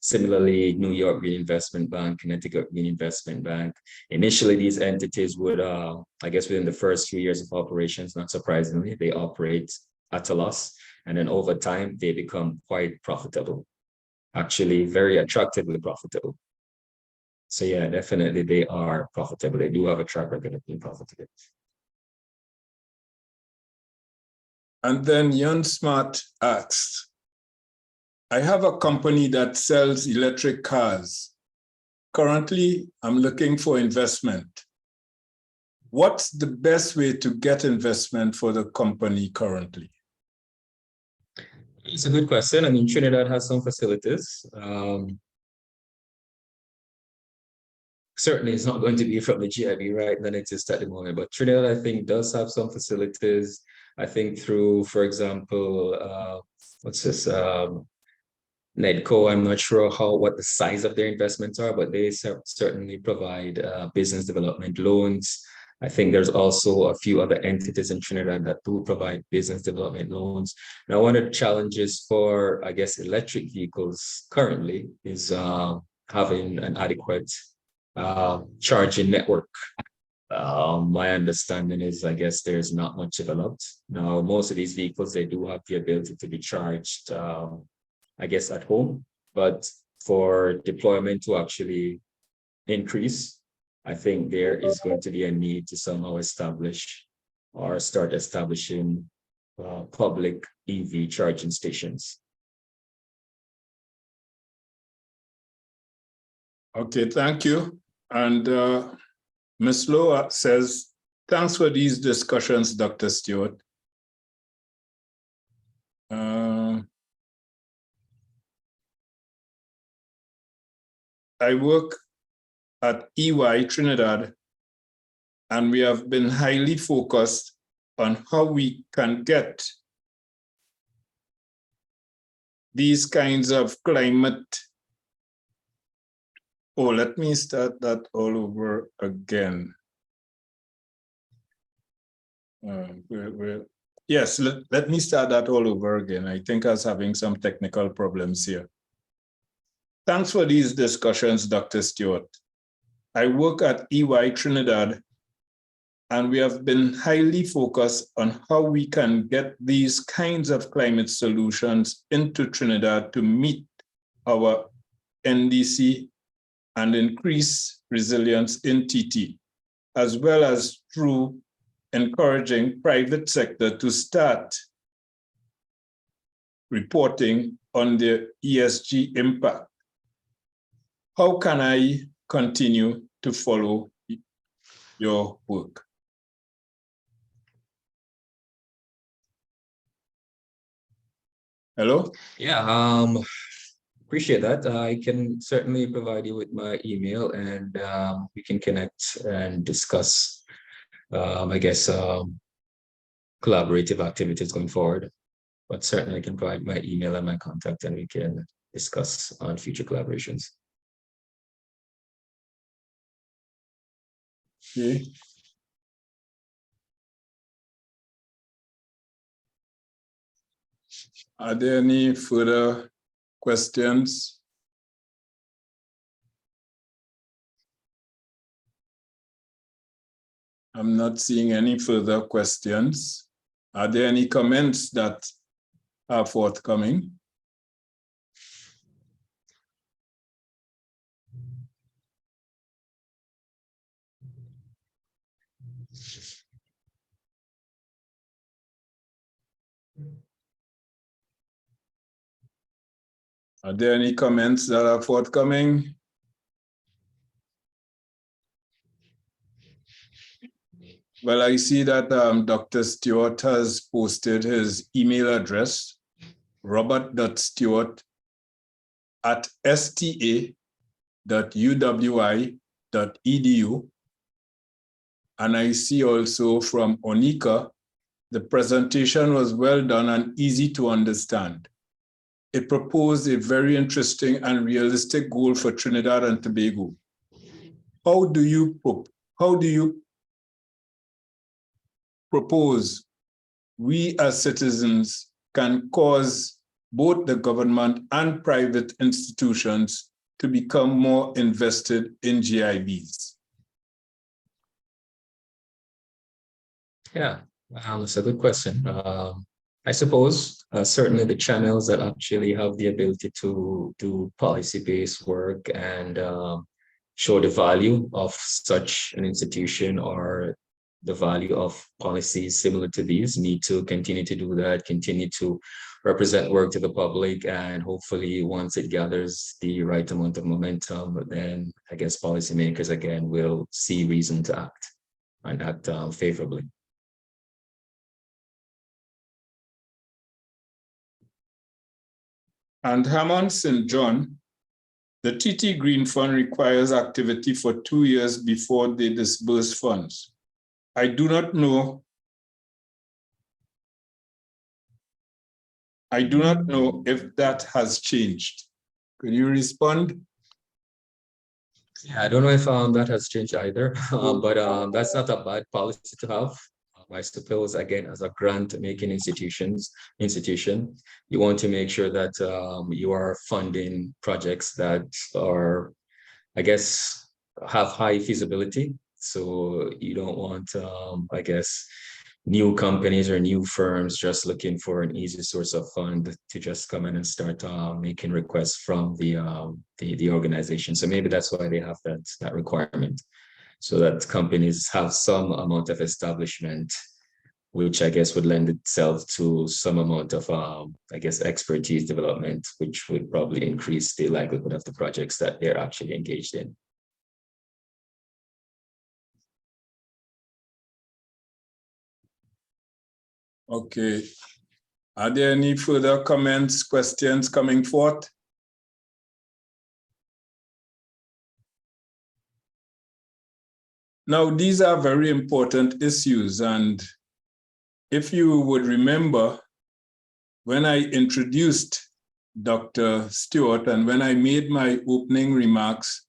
Similarly, New York Green Investment Bank, Connecticut Green Investment Bank. Initially, these entities would, I guess within the first few years of operations, not surprisingly, they operate at a loss. And then over time, they become quite profitable, actually very attractively profitable. So yeah, definitely they are profitable. They do have a track record of being profitable.
And then Jan Smart asks, I have a company that sells electric cars. Currently, I'm looking for investment. What's the best way to get investment for the company currently?
It's a good question. I mean, Trinidad has some facilities. Certainly, it's not going to be from the GIB, right? Than it is at the moment. But Trinidad, I think, does have some facilities. I think through, for example, what's this? Nedco, I'm not sure what the size of their investments are, but they certainly provide business development loans. I think there's also a few other entities in Trinidad that do provide business development loans. Now, one of the challenges for, I guess, electric vehicles currently is having an adequate charging network. My understanding is, I guess, there's not much developed. Now, most of these vehicles, they do have the ability to be charged, I guess, at home, but for deployment to actually increase, I think there is going to be a need to somehow establish or start establishing public EV charging stations.
Okay, thank you. And Ms. Loa says, thanks for these discussions, Dr. Stewart. I work at EY Trinidad, and we have been highly focused on how we can get these kinds of climate. Oh, let me start that all over again. Yes, let me start that all over again. I think I was having some technical problems here. Thanks for these discussions, Dr. Stewart. I work at EY Trinidad, and we have been highly focused on how we can get these kinds of climate solutions into Trinidad to meet our NDC and increase resilience in TT, as well as through encouraging private sector to start reporting on their ESG impact. How can I continue to follow your work? Hello?
Yeah, appreciate that. I can certainly provide you with my email, and we can connect and discuss, I guess, collaborative activities going forward. But certainly I can provide my email and my contact, and we can discuss on future collaborations.
Okay. Are there any further questions? I'm not seeing any further questions. Are there any comments that are forthcoming? Are there any comments that are forthcoming? Well, I see that Dr. Stewart has posted his email address, robert.stewart@sta.uwi.edu. And I see also from Onika The presentation was well done and easy to understand. It proposed a very interesting and realistic goal for Trinidad and Tobago. How do you propose we as citizens can cause both the government and private institutions to become more invested in GIBs?
Yeah, that's a good question. I suppose certainly the channels that actually have the ability to do policy-based work and show the value of such an institution or the value of policies similar to these need to continue to do that, continue to represent work to the public, and hopefully once it gathers the right amount of momentum, then I guess policymakers again will see reason to act and act favorably.
And Hammond St. John, the TT Green Fund requires activity for 2 years before they disburse funds. I do not know if that has changed. Could you respond?
Yeah, I don't know if that has changed either, but that's not a bad policy to have. I suppose, again, as a grant-making institution, you want to make sure that you are funding projects that are, I guess, have high feasibility. So you don't want, I guess, new companies or new firms just looking for an easy source of fund to just come in and start making requests from the organization. So maybe that's why they have that requirement, so that companies have some amount of establishment, which I guess would lend itself to some amount of, I guess, expertise development, which would probably increase the likelihood of the projects that they're actually engaged in.
Okay. Are there any further comments, questions coming forth? Now, these are very important issues, and if you would remember, when I introduced Dr. Stewart and when I made my opening remarks,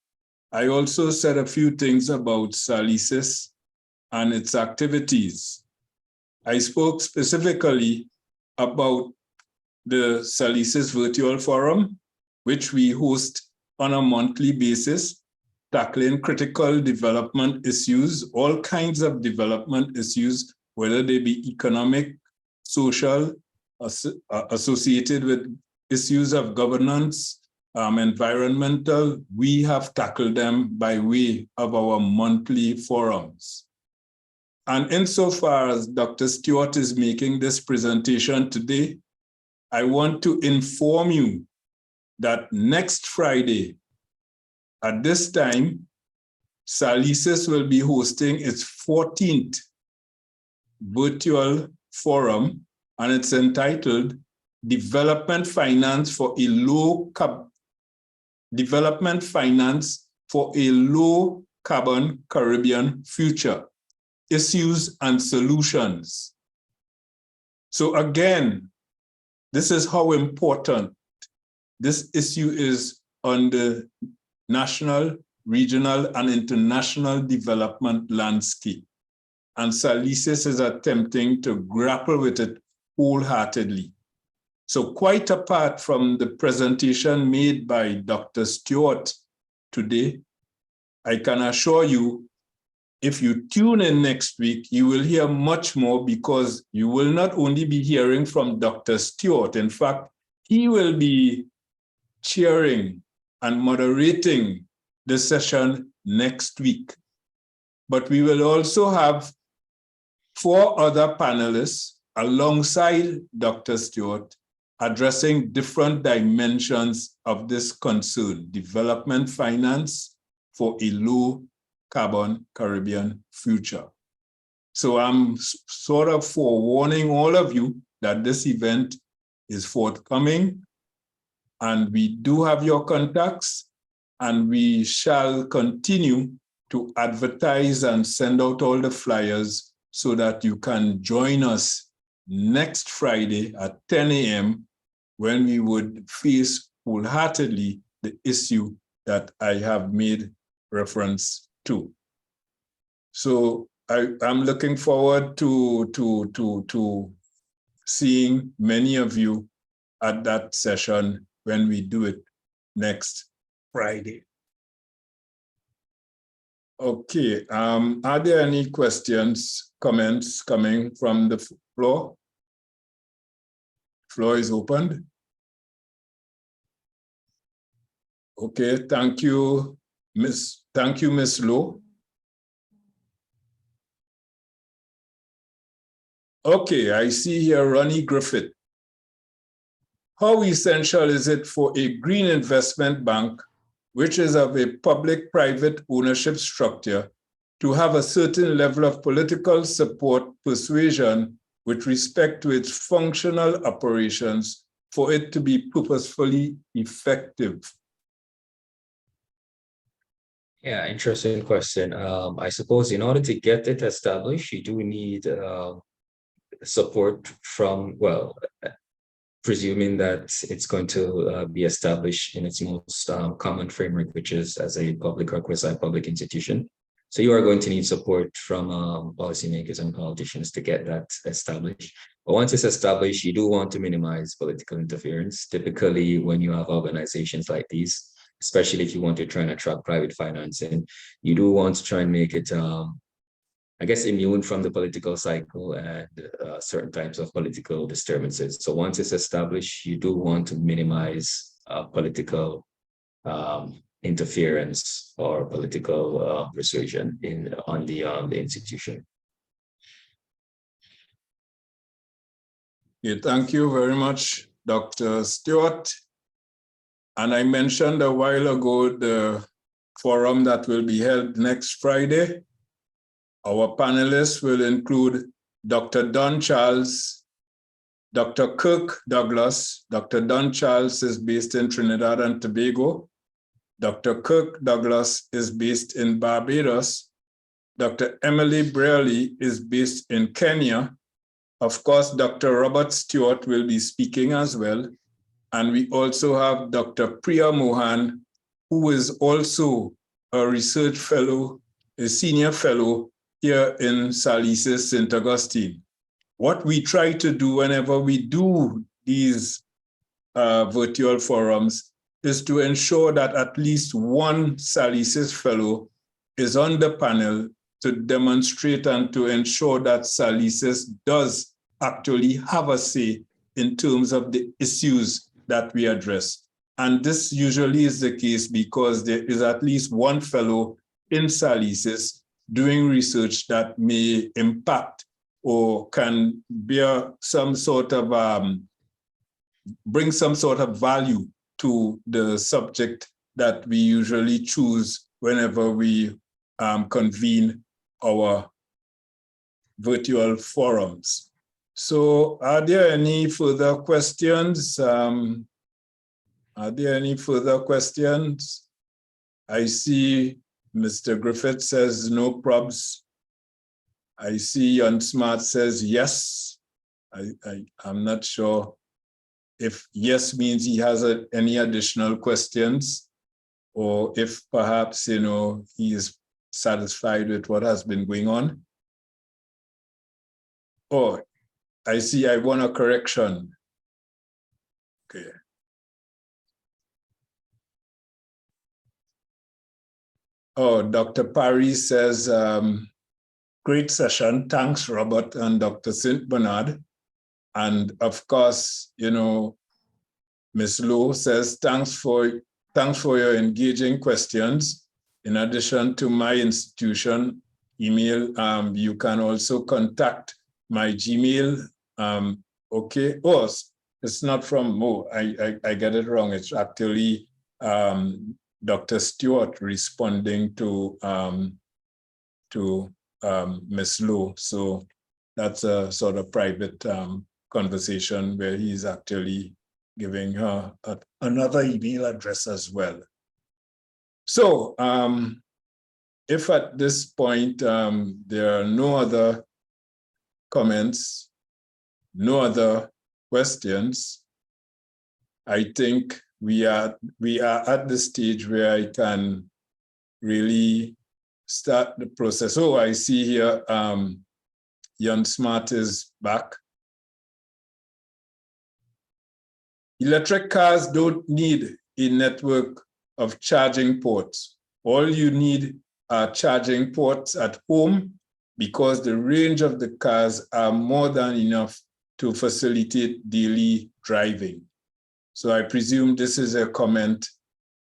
I also said a few things about SALISES and its activities. I spoke specifically about the SALISES Virtual Forum, which we host on a monthly basis, tackling critical development issues, all kinds of development issues, whether they be economic, social, associated with issues of governance, environmental. We have tackled them by way of our monthly forums. And insofar as Dr. Stewart is making this presentation today, I want to inform you that next Friday, at this time, SALISES will be hosting its 14th virtual forum, and it's entitled Development Finance for a Low Carbon Caribbean Future, Issues and Solutions. So again, this is how important this issue is on the national, regional, and international development landscape. And SALISES is attempting to grapple with it wholeheartedly. So quite apart from the presentation made by Dr. Stewart today, I can assure you, if you tune in next week, you will hear much more, because you will not only be hearing from Dr. Stewart. In fact, he will be chairing and moderating the session next week. But we will also have 4 other panelists alongside Dr. Stewart addressing different dimensions of this concern: development finance for a low carbon Caribbean future. So I'm sort of forewarning all of you that this event is forthcoming, and we do have your contacts, and we shall continue to advertise and send out all the flyers so that you can join us next Friday at 10 a.m. when we would face wholeheartedly the issue that I have made reference to. So I'm looking forward to seeing many of you at that session when we do it next Friday. Okay, are there any questions, comments coming from the floor? Floor is opened. Okay, thank you, Miss Lowe. Okay, I see here Ronnie Griffith. How essential is it for a green investment bank, which is of a public-private ownership structure, to have a certain level of political support persuasion with respect to its functional operations for it to be purposefully effective?
Yeah, interesting question. I suppose in order to get it established, you do need support from, well, presuming that it's going to be established in its most common framework, which is as a public or quasi-public institution. So you are going to need support from policymakers and politicians to get that established. But once it's established, you do want to minimize political interference. Typically, when you have organizations like these, especially if you want to try and attract private financing, you do want to try and make it I guess, immune from the political cycle and certain types of political disturbances. So once it's established, you do want to minimize political interference or political persuasion on the institution.
Yeah, thank you very much, Dr. Stewart. And I mentioned a while ago the forum that will be held next Friday. Our panelists will include Dr. Don Charles, Dr. Kirk Douglas. Dr. Don Charles is based in Trinidad and Tobago. Dr. Kirk Douglas is based in Barbados. Dr. Emily Brearley is based in Kenya. Of course, Dr. Robert Stewart will be speaking as well. And we also have Dr. Priya Mohan, who is also a research fellow, a senior fellow here in SALISES St. Augustine. What we try to do whenever we do these virtual forums is to ensure that at least one SALISES fellow is on the panel to demonstrate and to ensure that SALISES does actually have a say in terms of the issues that we address. And this usually is the case because there is at least one fellow in SALISES doing research that may impact or can bear some sort of, bring some sort of value to the subject that we usually choose whenever we convene our virtual forums. So are there any further questions? Are there any further questions? I see Mr. Griffith says no probs. I see Jan Smart says yes. I'm not sure if yes means he has any additional questions or if perhaps, you know, he is satisfied with what has been going on. Oh, I see I want a correction. Okay. Oh, Dr. Parry says, great session. Thanks, Robert and Dr. St. Bernard. And of course, you know, Ms. Lowe says, thanks for your engaging questions. In addition to my institution email, you can also contact my Gmail. Okay, oh, it's not from Mo. I get it wrong. It's actually Dr. Stewart responding to Ms. Lowe. So that's a sort of private conversation where he's actually giving her another email address as well. So if at this point there are no other comments, no other questions, I think we are at the stage where I can really start the process. Oh, I see here, Jan Smart is back. Electric cars don't need a network of charging ports. All you need are charging ports at home because the range of the cars are more than enough to facilitate daily driving. So I presume this is a comment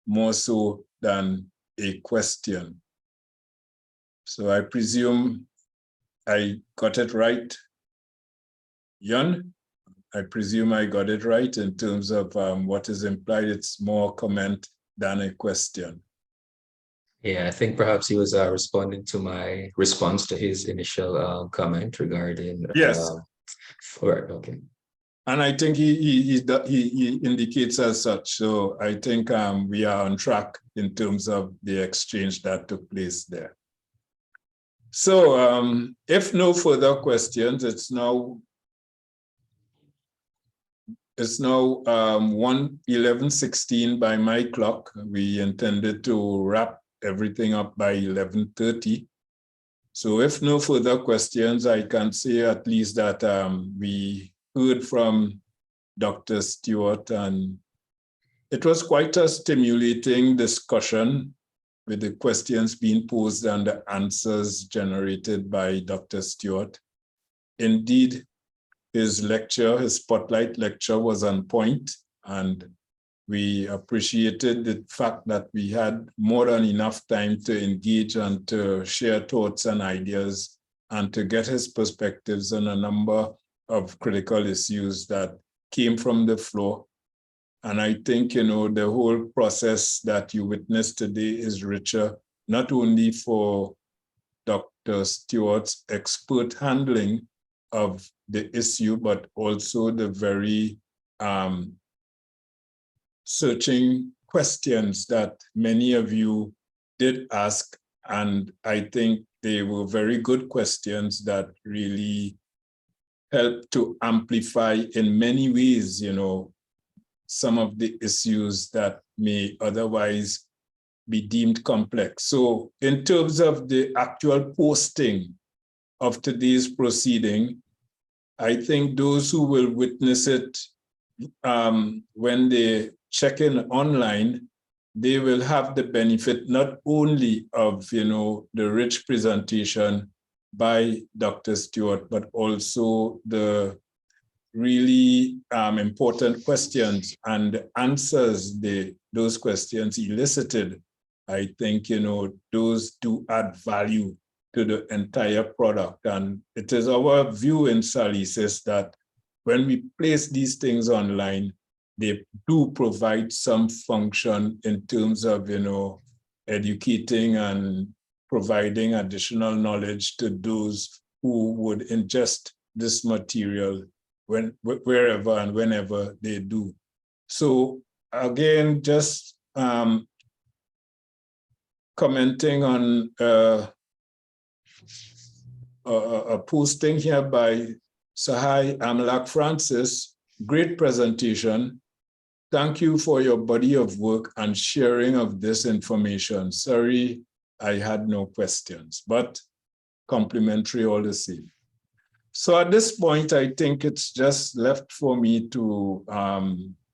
more so than a question. So I presume I got it right. Jan, I presume I got it right in terms of what is implied. It's more comment than a question.
Yeah, I think perhaps he was responding to my response to his initial comment regarding.
Yes.
Right, okay.
And I think he indicates as such. So I think we are on track in terms of the exchange that took place there. So if no further questions, it's now 11:16 by my clock. We intended to wrap everything up by 11:30. So if no further questions, I can say at least that we heard from Dr. Stewart, and it was quite a stimulating discussion with the questions being posed and the answers generated by Dr. Stewart. Indeed, his lecture, his spotlight lecture, was on point, and we appreciated the fact that we had more than enough time to engage and to share thoughts and ideas and to get his perspectives on a number of critical issues that came from the floor. And I think, the whole process that you witnessed today is richer, not only for Dr. Stewart's expert handling of the issue, but also the very searching questions that many of you did ask. And I think they were very good questions that really helped to amplify in many ways, some of the issues that may otherwise be deemed complex. So in terms of the actual posting of today's proceeding, I think those who will witness it when they check in online, they will have the benefit not only of the rich presentation by Dr. Stewart, but also the really important questions and the answers those questions elicited. I think those do add value to the entire product, and it is our view in SALISES that when we place these things online, they do provide some function in terms of educating and providing additional knowledge to those who would ingest this material wherever and whenever they do. So again, just commenting on a posting here by Sahai Amlak Francis. Great presentation. Thank you for your body of work and sharing of this information. Sorry, I had no questions, but complimentary all the same. So at this point, I think it's just left for me to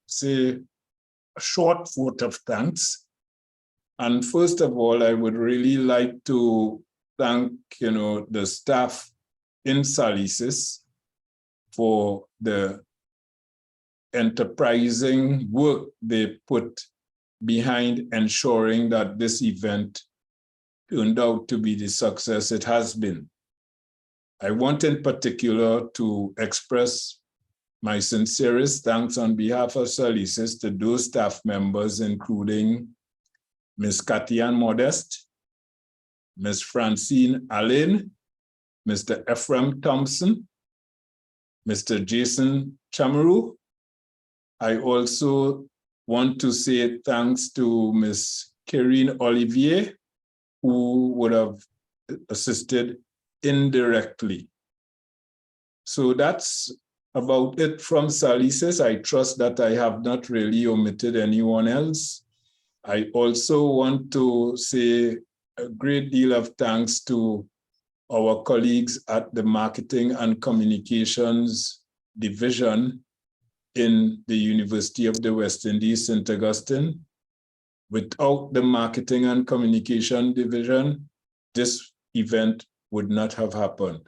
say a short vote of thanks. And first of all, I would really like to thank the staff in SALISES for the enterprising work they put behind ensuring that this event turned out to be the success it has been. I want in particular to express my sincerest thanks on behalf of SALISES to those staff members, including Ms. Katian Modest, Ms. Francine Allen, Mr. Ephraim Thompson, Mr. Jason Chamaru. I also want to say thanks to Ms. Kyrene Olivier, who would have assisted indirectly. So that's about it from SALISES. I trust that I have not really omitted anyone else. I also want to say a great deal of thanks to our colleagues at the Marketing and Communications Division in the University of the West Indies, St. Augustine. Without the Marketing and Communication Division, this event would not have happened.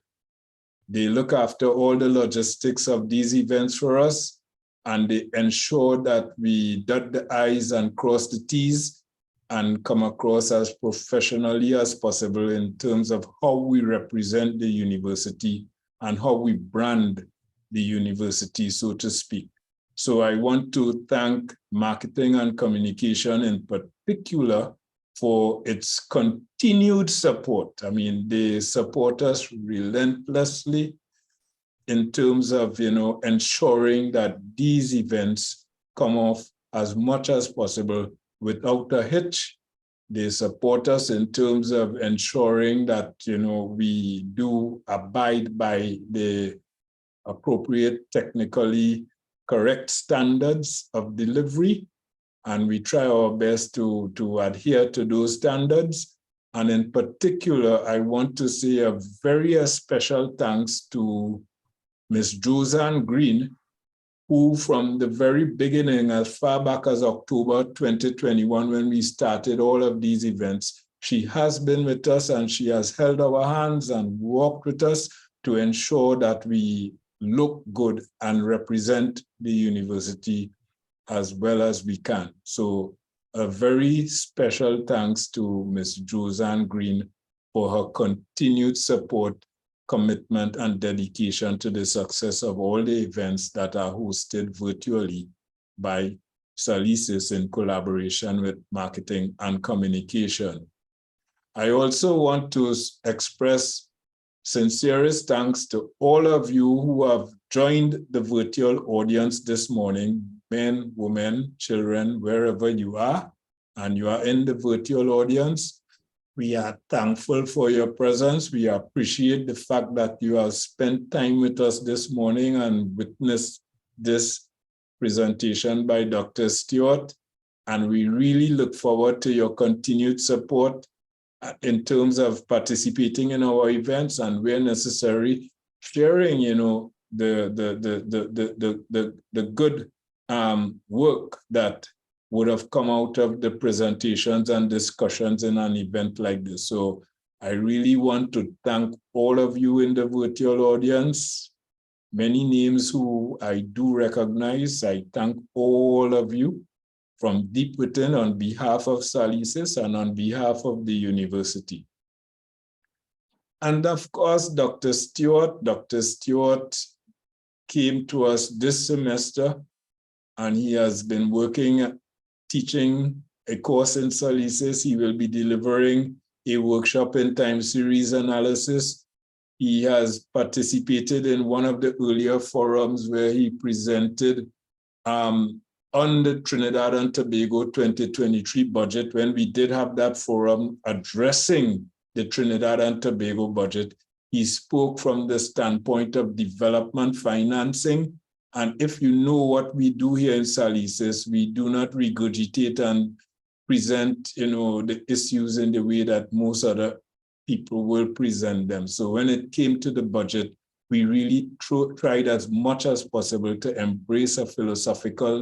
They look after all the logistics of these events for us, and they ensure that we dot the I's and cross the T's and come across as professionally as possible in terms of how we represent the university and how we brand the university, so to speak. So I want to thank Marketing and Communication in particular for its continued support. I mean, they support us relentlessly in terms of, ensuring that these events come off as much as possible without a hitch. They support us in terms of ensuring that, we do abide by the appropriate technically correct standards of delivery, and we try our best to adhere to those standards. And in particular, I want to say a very special thanks to Ms. Joanne Green, who from the very beginning, as far back as October 2021, when we started all of these events, she has been with us and she has held our hands and walked with us to ensure that we look good and represent the university as well as we can. So a very special thanks to Ms. Joanne Green for her continued support, commitment, and dedication to the success of all the events that are hosted virtually by SALISES in collaboration with Marketing and Communication. I also want to express sincerest thanks to all of you who have joined the virtual audience this morning, men, women, children, wherever you are, and you are in the virtual audience. We are thankful for your presence. We appreciate the fact that you have spent time with us this morning and witnessed this presentation by Dr. Stewart. And we really look forward to your continued support in terms of participating in our events and where necessary, sharing, the good work that would have come out of the presentations and discussions in an event like this. So I really want to thank all of you in the virtual audience. Many names who I do recognize. I thank all of you from deep within on behalf of SALISES and on behalf of the university. And of course, Dr. Stewart. Dr. Stewart came to us this semester, and he has been working, teaching a course in SALISES. He will be delivering a workshop in time series analysis. He has participated in one of the earlier forums where he presented on the Trinidad and Tobago 2023 budget, when we did have that forum addressing the Trinidad and Tobago budget. He spoke from the standpoint of development financing. And if you know what we do here in SALISES, we do not regurgitate and present, the issues in the way that most other people will present them. So when it came to the budget, we really tried as much as possible to embrace a philosophical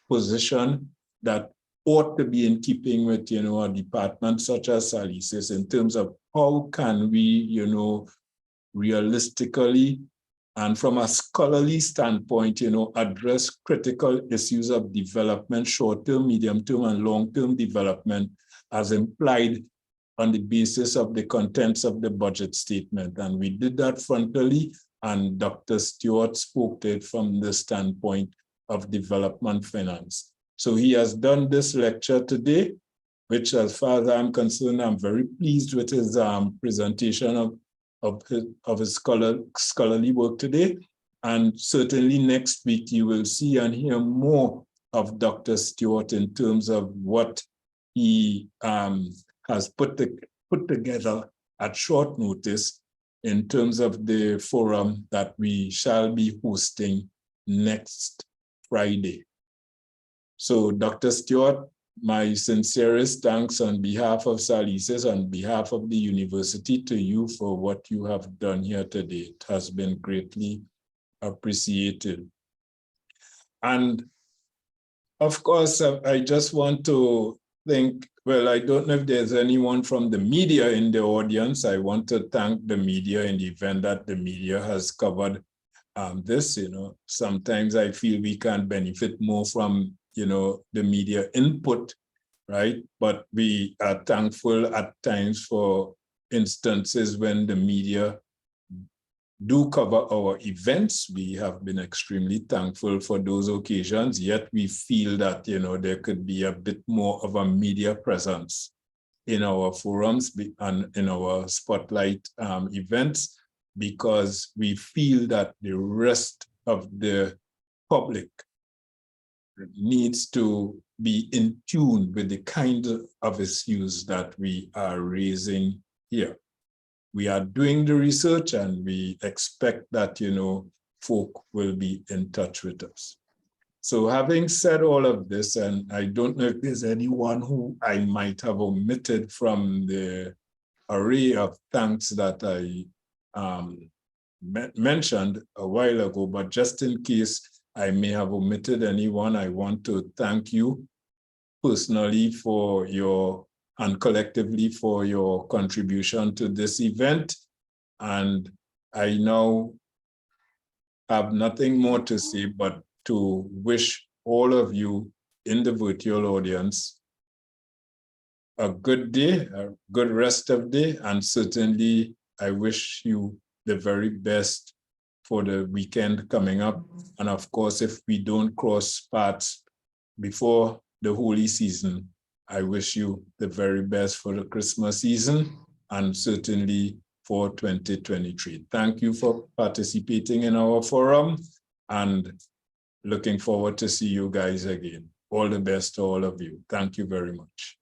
position that ought to be in keeping with, a department such as SALISES in terms of how can we, realistically and from a scholarly standpoint, address critical issues of development, short-term, medium-term, and long-term development as implied on the basis of the contents of the budget statement. And we did that frontally, and Dr. Stewart spoke to it from the standpoint of development finance. So he has done this lecture today, which as far as I'm concerned, I'm very pleased with his presentation of his scholarly work today. And certainly next week, you will see and hear more of Dr. Stewart in terms of what he has put together at short notice in terms of the forum that we shall be hosting next Friday. So Dr. Stewart, my sincerest thanks on behalf of SALISES, on behalf of the university, to you for what you have done here today. It has been greatly appreciated. And of course, I just want to think, well, I don't know if there's anyone from the media in the audience. I want to thank the media in the event that the media has covered this. Sometimes I feel we can benefit more from, the media input, right? But we are thankful at times for instances when the media do cover our events. We have been extremely thankful for those occasions, yet we feel that, there could be a bit more of a media presence in our forums and in our spotlight events, because we feel that the rest of the public needs to be in tune with the kind of issues that we are raising here. We are doing the research and we expect that, folk will be in touch with us. So having said all of this, and I don't know if there's anyone who I might have omitted from the array of thanks that I mentioned a while ago, but just in case I may have omitted anyone, I want to thank you personally for your and collectively for your contribution to this event. And I now have nothing more to say but to wish all of you in the virtual audience a good day, a good rest of day, and certainly I wish you the very best for the weekend coming up. And of course, if we don't cross paths before the holy season, I wish you the very best for the Christmas season and certainly for 2023. Thank you for participating in our forum and looking forward to see you guys again. All the best to all of you. Thank you very much.